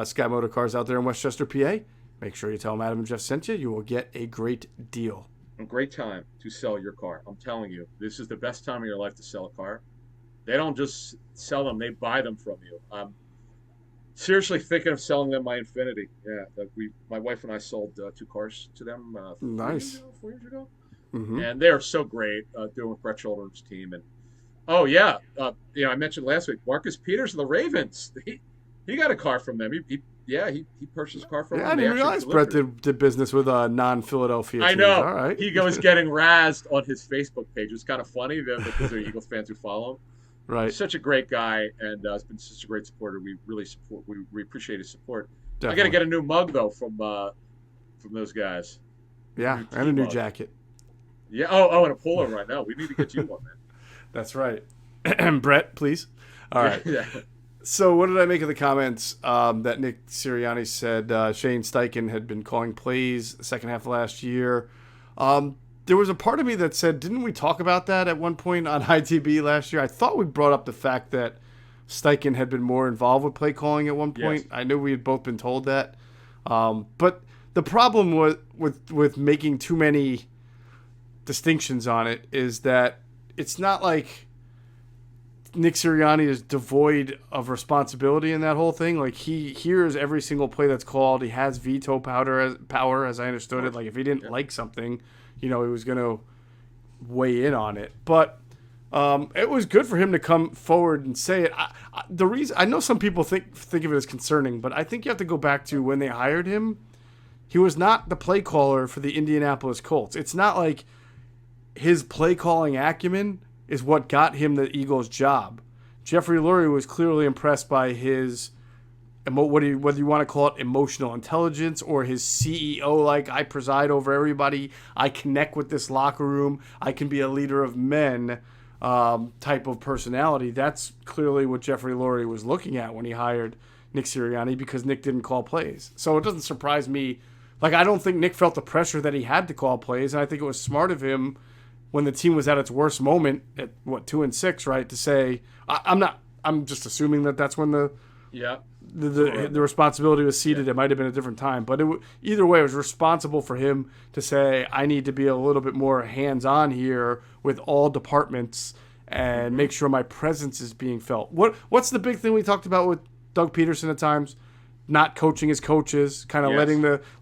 Sky Motor Cars out there in Westchester, PA, make sure you tell them Adam and Jeff sent you. You will get a great deal. A great time to sell your car. I'm telling you, this is the best time of your life to sell a car. They don't just sell them, they buy them from you. Seriously thinking of selling them my Infinity. Yeah, my wife and I sold 2 cars to them 3 years Nice. ago, 4 years ago, Mm-hmm. and they are so great doing with Brett Children's team. And oh yeah, I mentioned last week Marcus Peters of the Ravens. He got a car from them. He purchased a car from Yeah, I them. They didn't actually realize Brett delivered it. did business with non-Philadelphia I teams. know All right. he was getting razzed on his Facebook page. It's kind of funny because they're Eagles fans who follow him. Right. Such a great guy, and has been such a great supporter. We really support. We appreciate his support. I got to Definitely. get a new mug though from those guys. Yeah, New and tea a new mug. jacket. Yeah. Oh, and a polo right now. We need to get you one, man. That's right. Brett, please. All Yeah. right. Yeah. So what did I make of the comments that Nick Sirianni said Shane Steichen had been calling plays the second half of last year? There was a part of me that said, didn't we talk about that at one point on ITB last year? I thought we brought up the fact that Steichen had been more involved with play calling at one point. Yes. I knew we had both been told that. But the problem with making too many distinctions on it is that it's not like Nick Sirianni is devoid of responsibility in that whole thing. Like, he hears every single play that's called. He has veto power, as I understood it. Like, if he didn't like something, he was going to weigh in on it. But it was good for him to come forward and say it. The reason I know some people think of it as concerning, but I think you have to go back to when they hired him. He was not the play caller for the Indianapolis Colts. It's not like his play calling acumen is what got him the Eagles' job. Jeffrey Lurie was clearly impressed by his, whether you want to call it emotional intelligence or his CEO, like, I preside over everybody, I connect with this locker room, I can be a leader of men type of personality. That's clearly what Jeffrey Lurie was looking at when he hired Nick Sirianni, because Nick didn't call plays. So it doesn't surprise me. Like, I don't think Nick felt the pressure that he had to call plays, and I think it was smart of him when the team was at its worst moment at 2-6, right, to say, I'm just assuming that that's when the Yeah. responsibility was seated. It might have been a different time, but either way, it was responsible for him to say, I need to be a little bit more hands-on here with all departments and make sure my presence is being felt. What's the big thing we talked about with Doug Peterson at times? Not coaching his coaches, kind of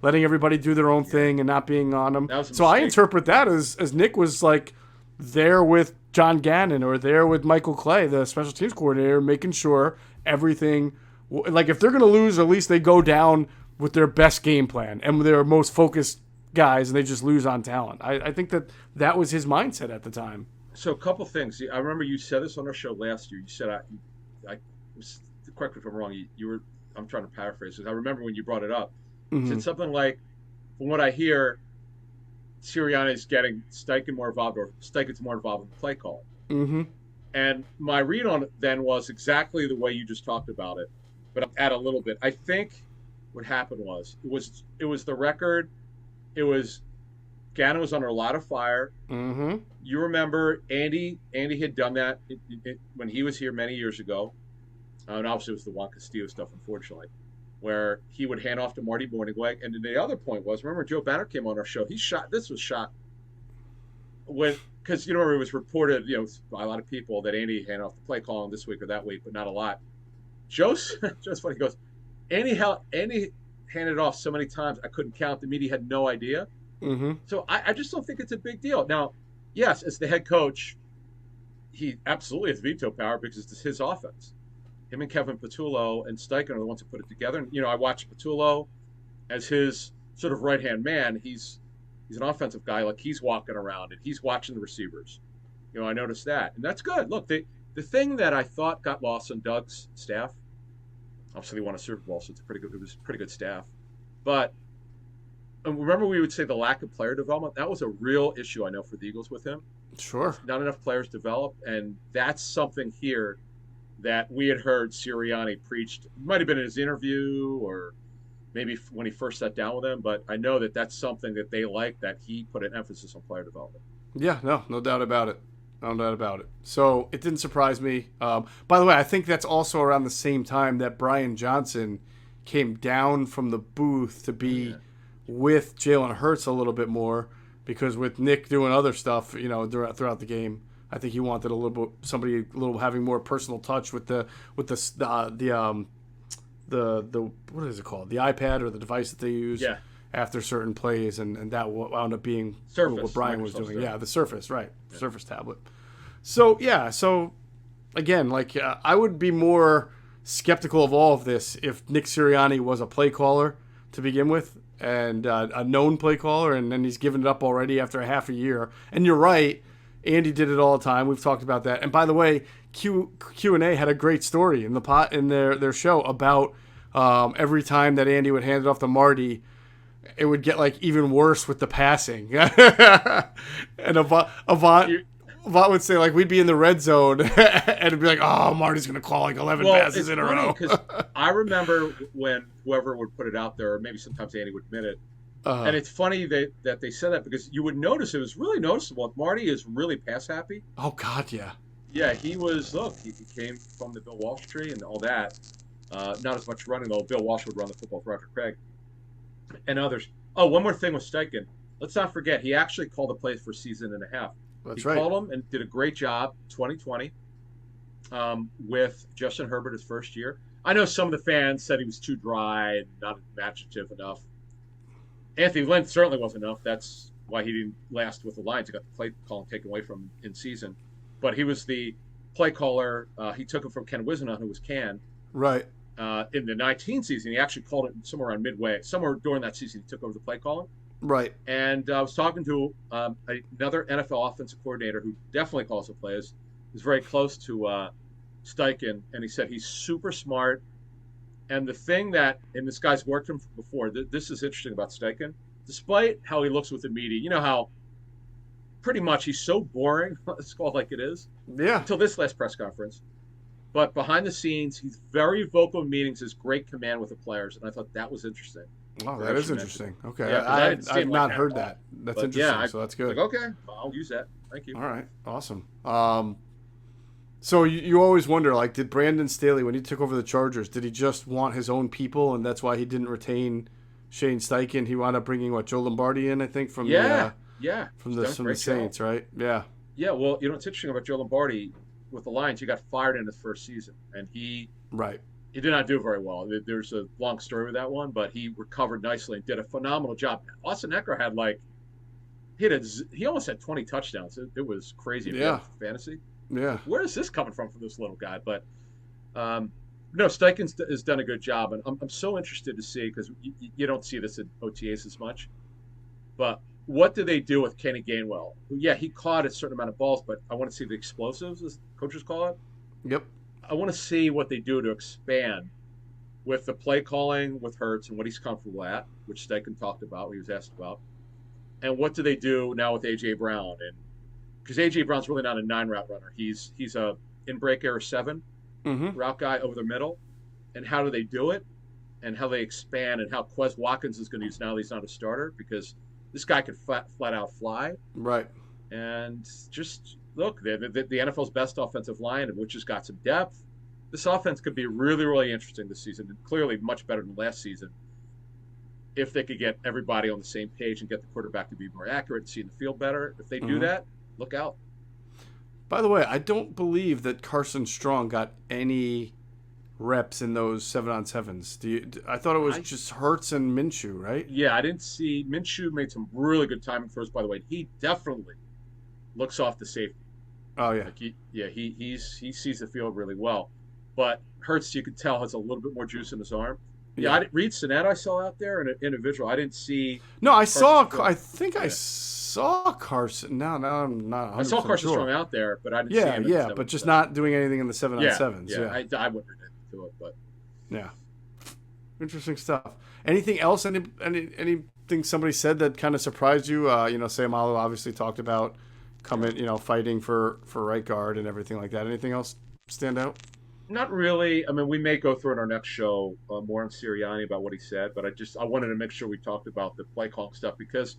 letting everybody do their own thing and not being on them. So I interpret that as Nick was like there with John Gannon or there with Michael Clay, the special teams coordinator, making sure everything, like, if they're going to lose, at least they go down with their best game plan and their most focused guys, and they just lose on talent. I think that was his mindset at the time. So a couple things. I remember you said this on our show last year. You said, correct me if I'm wrong. You were. I'm trying to paraphrase this. I remember when you brought it up. You said something like, from what I hear, Sirianni is getting Steichen more involved, or Steichen's more involved in the play call. Mm-hmm. And my read on it then was exactly the way you just talked about it, but I'll add a little bit. I think what happened was it was the record. It was Gannon was under a lot of fire. Mm-hmm. You remember Andy had done that when he was here many years ago. And obviously it was the Juan Castillo stuff, unfortunately, where he would hand off to Marty Morningweg. And the other point was, remember Joe Banner came on our show. This was shot because it was reported, by a lot of people that Andy handed off the play calling this week or that week, but not a lot. Joe's funny. He goes, Andy handed off so many times I couldn't count. The media had no idea. Mm-hmm. So I just don't think it's a big deal. Now, yes, as the head coach, he absolutely has veto power because it's his offense. Him and Kevin Patullo and Steichen are the ones who put it together. And, I watched Patullo as his sort of right-hand man. He's an offensive guy. Like, he's walking around and he's watching the receivers. I noticed that. And that's good. Look, the thing that I thought got lost on Doug's staff, obviously they won a Super Bowl, so it was a pretty good staff. But remember we would say the lack of player development? That was a real issue, I know, for the Eagles with him. Sure. Not enough players developed, and that's something here that we had heard Sirianni preached. It might have been in his interview or maybe when he first sat down with them, but I know that that's something that they like, that he put an emphasis on player development. Yeah, no doubt about it. No doubt about it. So it didn't surprise me. By the way, I think that's also around the same time that Brian Johnson came down from the booth to be with Jalen Hurts a little bit more, because with Nick doing other stuff, throughout the game, I think he wanted somebody having more personal touch with the the what is it called? The iPad or the device that they use Yeah. after certain plays, and that wound up being Surface, what Brian was Microsoft doing. Surface. Yeah, the Surface, right? Yeah. Surface tablet. So again, like I would be more skeptical of all of this if Nick Sirianni was a play caller to begin with, and a known play caller, and then he's given it up already after a half a year. And you're right, Andy did it all the time. We've talked about that. And by the way, Q&A had a great story in their show about every time that Andy would hand it off to Marty, it would get like even worse with the passing. And Avant would say, like, we'd be in the red zone and it'd be like, oh, Marty's going to call like 11 passes in a row. Because I remember when whoever would put it out there, or maybe sometimes Andy would admit it. And it's funny that they said that, because you would notice, it was really noticeable. Marty is really pass happy. Oh, God, yeah. Yeah, he was, he came from the Bill Walsh tree and all that. Not as much running, though. Bill Walsh would run the football for Roger Craig and others. Oh, one more thing with Steichen. Let's not forget, he actually called the plays for a season and a half. That's he right. called them and did a great job 2020 with Justin Herbert his first year. I know some of the fans said he was too dry and not imaginative enough. Anthony Lynn certainly wasn't enough. That's why he didn't last with the Lions. He got the play calling taken away from him in season. But he was the play caller. He took it from Ken Wiseman, who was Can. Right. In the 19 season, he actually called it somewhere around midway. Somewhere during that season, he took over the play calling. Right. And I was talking to another NFL offensive coordinator who definitely calls the plays. He's very close to Steichen, and he said he's super smart. And the thing that, and this guy's worked him before, this is interesting about Steichen, despite how he looks with the media, you know how pretty much he's so boring, let's call it like it is, until this last press conference. But behind the scenes, he's very vocal in meetings, has great command with the players, and I thought that was interesting. Oh, that is interesting. Okay. Yeah, I've not heard that. That's interesting, so that's good. Like, okay, I'll use that. Thank you. All right, awesome. So you always wonder, like, did Brandon Staley, when he took over the Chargers, did he just want his own people, and that's why he didn't retain Shane Steichen? He wound up bringing, Joe Lombardi in, I think, from the Saints, job. Right? Yeah. Yeah, well, what's interesting about Joe Lombardi with the Lions, he got fired in his first season, and he did not do very well. There's a long story with that one, but he recovered nicely and did a phenomenal job. Austin Eckler had he almost had 20 touchdowns. It was crazy. For fantasy. Yeah. Where is this coming from this little guy? But no, Steichen has done a good job, and I'm so interested to see, because you don't see this in OTAs as much. But what do they do with Kenny Gainwell? Yeah, he caught a certain amount of balls, but I want to see the explosives, as coaches call it. Yep. I want to see what they do to expand with the play calling with Hurts and what he's comfortable at, which Steichen talked about, he was asked about. And what do they do now with A.J. Brown? And because A.J. Brown's really not a 9-route runner. He's a in-break era 7 route guy over the middle. And how do they do it? And how they expand, and how Quez Watkins is going to use now that he's not a starter, because this guy could flat out fly. Right. And just look, the NFL's best offensive line, which has got some depth. This offense could be really, really interesting this season, and clearly much better than last season, if they could get everybody on the same page and get the quarterback to be more accurate and see the field better. If they do that, look out. By the way, I don't believe that Carson Strong got any reps in those 7-on-7s. I thought it was just Hurts and Minshew, right? Yeah, I didn't see. Minshew made some really good timing throws, by the way. He definitely looks off the safety. Oh, yeah. He sees the field really well. But Hurts, you could tell, has a little bit more juice in his arm. Yeah, Reed Sinnett I saw out there in an individual. I didn't see. No, I saw Carson. No, I'm not 100% I saw Carson Strong out there, but I didn't see him. Yeah, but just not doing anything in the 7-on-7s. Yeah. I wouldn't have do it, but yeah, interesting stuff. Anything else? Anything somebody said that kind of surprised you? Seumalo obviously talked about fighting for right guard and everything like that. Anything else stand out? Not really. I mean, we may go through in our next show more on Sirianni about what he said, but I wanted to make sure we talked about the play calling stuff, because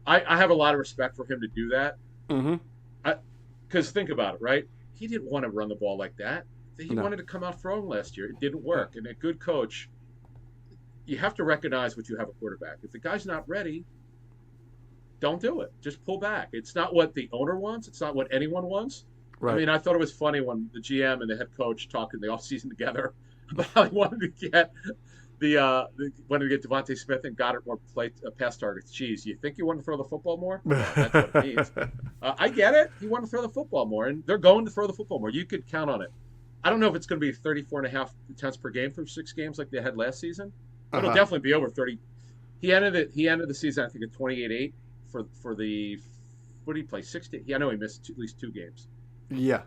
I have a lot of respect for him to do that. Because think about it, right? He didn't want to run the ball like that. He wanted to come out throwing last year. It didn't work. And a good coach, you have to recognize what you have a quarterback. If the guy's not ready, don't do it. Just pull back. It's not what the owner wants. It's not what anyone wants. Right. I mean, I thought it was funny when the GM and the head coach talked in the offseason together about how he wanted to get wanted to get Devontae Smith and got it more pass targets. Geez, you think you want to throw the football more? Well, that's what it means. I get it. He wanted to throw the football more, and they're going to throw the football more. You could count on it. I don't know if it's going to be 34.5 attempts per game for 6 games like they had last season. But it'll definitely be over 30. He ended the season, I think, at 28-8 for the. What did he play? 60. Yeah, I know he missed at least 2 games. Yeah.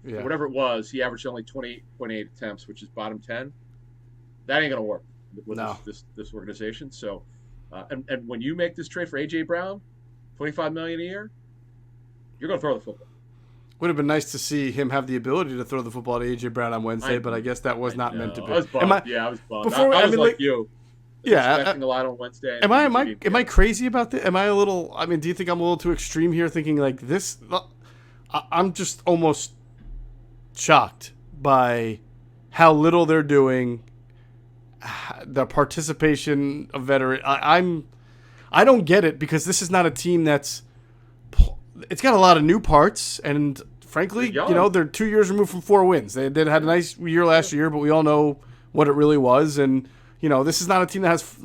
Whatever it was, he averaged only 28.8 attempts, which is bottom 10. That ain't gonna work with this organization. So, and when you make this trade for AJ Brown, $25 million a year, you're gonna throw the football. Would have been nice to see him have the ability to throw the football to AJ Brown on Wednesday, but I guess that was not meant to be. I was bummed. I was bummed. I was like you. Expecting a lot on Wednesday. Am I crazy about this? Am I a little? I mean, do you think I'm a little too extreme here, thinking like this? I'm just almost shocked by how little they're doing. The participation of veteran. I don't get it, because this is not a team it's got a lot of new parts, and frankly, they're 2 years removed from 4 wins. They had a nice year last year, but we all know what it really was. And this is not a team that has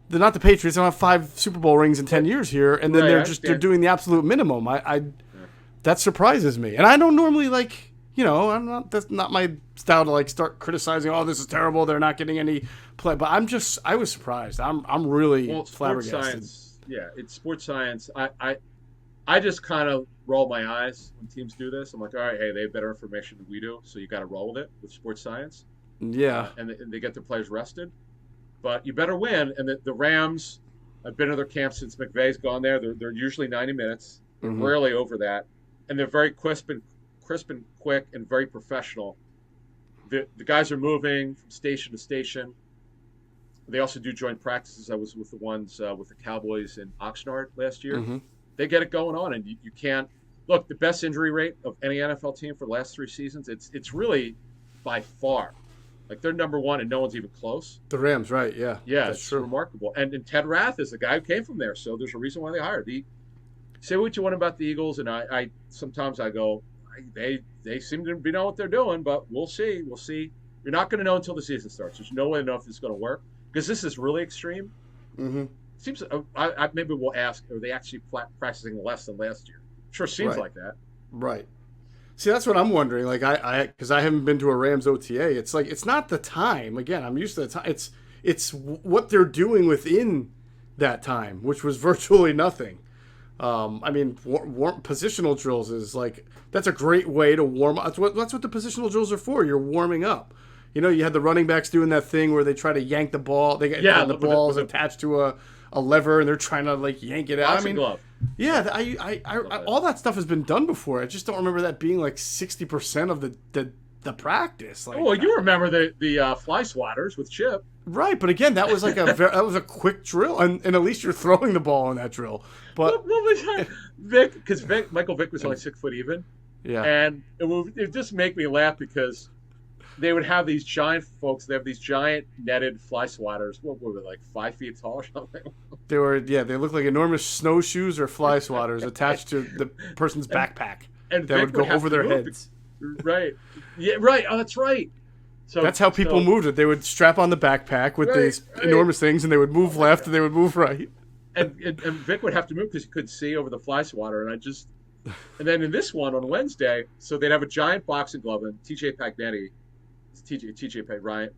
they're not the Patriots. They don't have 5 Super Bowl rings in 10 years here, and then they're doing the absolute minimum. That surprises me, and I don't normally that's not my style to start criticizing. Oh, this is terrible. They're not getting any play. But I was surprised. I'm really flabbergasted. Science, it's sports science. I just kind of roll my eyes when teams do this. I'm like, all right, hey, they have better information than we do, so you got to roll with it with sports science. Yeah, and they get their players rested, but you better win. And the Rams, I've been to their camp since McVay's gone there. They're usually 90 minutes, rarely over that, and they're very crisp and quick and very professional. The guys are moving from station to station. They also do joint practices. I was with the ones with the Cowboys in Oxnard last year. They get it going on, and you can't look. The best injury rate of any NFL team for the last 3 seasons. It's really by far, they're number 1, and no one's even close. The Rams, right? Yeah, it's true. Remarkable. And Ted Rath is the guy who came from there, so there's a reason why they hired. Say what you want about the Eagles, and I sometimes I go, they seem to be knowing what they're doing, but we'll see. You're not going to know until the season starts. There's no way to know if it's going to work, because this is really extreme. Seems maybe we'll ask, are they actually practicing less than last year? Sure seems like that. Right. See, that's what I'm wondering. Because I haven't been to a Rams OTA. It's it's not the time. Again, I'm used to the time. It's what they're doing within that time, which was virtually nothing. I mean, positional drills is that's a great way to warm up. That's what the positional drills are for. You're warming up. You had the running backs doing that thing where they try to yank the ball. They get the balls attached to a lever, and they're trying to yank it out. Glove. Yeah, I all that stuff has been done before. I just don't remember that being 60% of the practice. You remember the fly swatters with Chip. Right, but again, that was that was a quick drill, and at least you're throwing the ball in that drill. But what was that? Because Michael Vick was only 6 foot even. Yeah, and it would just make me laugh, because they would have these giant folks. They have these giant netted fly swatters. What were they, 5 feet tall or something? They were, they looked like enormous snowshoes or fly swatters attached to the person's backpack and that would go over their heads. Right. Yeah. Right. Oh, that's right. So that's how people moved it. They would strap on the backpack with these enormous things, and they would move left and they would move right. And Vic would have to move because he couldn't see over the fly swatter. And then in this one on Wednesday, so they'd have a giant boxing glove, and TJ Pagnetti, Ryan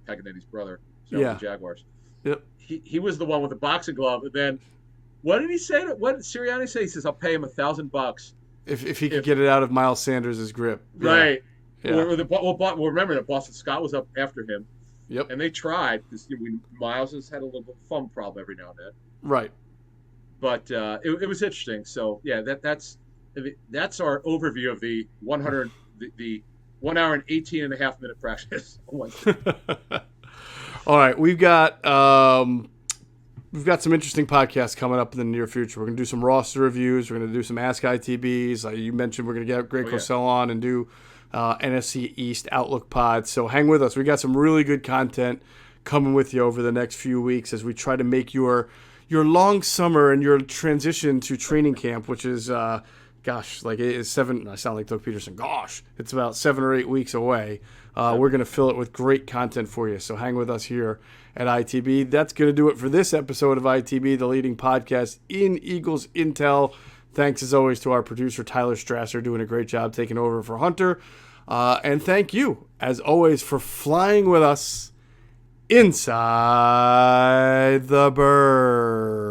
Paganetti's brother, the Jaguars. Yep. He was the one with the boxing glove, and then what did he say? What did Sirianni say? He says, "I'll pay him $1,000 if he could get it out of Miles Sanders' grip." Right. Yeah. Remember that Boston Scott was up after him. Yep. And they tried, because Miles has had a little thumb problem every now and then. Right. But it was interesting. So that's our overview of the 1 hour and 18.5 minute practice. All right, we've got some interesting podcasts coming up in the near future. We're going to do some roster reviews. We're going to do some Ask ITBs. You mentioned we're going to get Greg Cosell on and do NFC East Outlook pod. So hang with us. We got some really good content coming with you over the next few weeks as we try to make your long summer and your transition to training camp, which is gosh, like it is 7. I sound like Doug Peterson. Gosh, it's about 7 or 8 weeks away. We're going to fill it with great content for you. So hang with us here at ITB. That's going to do it for this episode of ITB, the leading podcast in Eagles Intel. Thanks, as always, to our producer, Tyler Strasser, doing a great job taking over for Hunter. And thank you, as always, for flying with us inside the bird.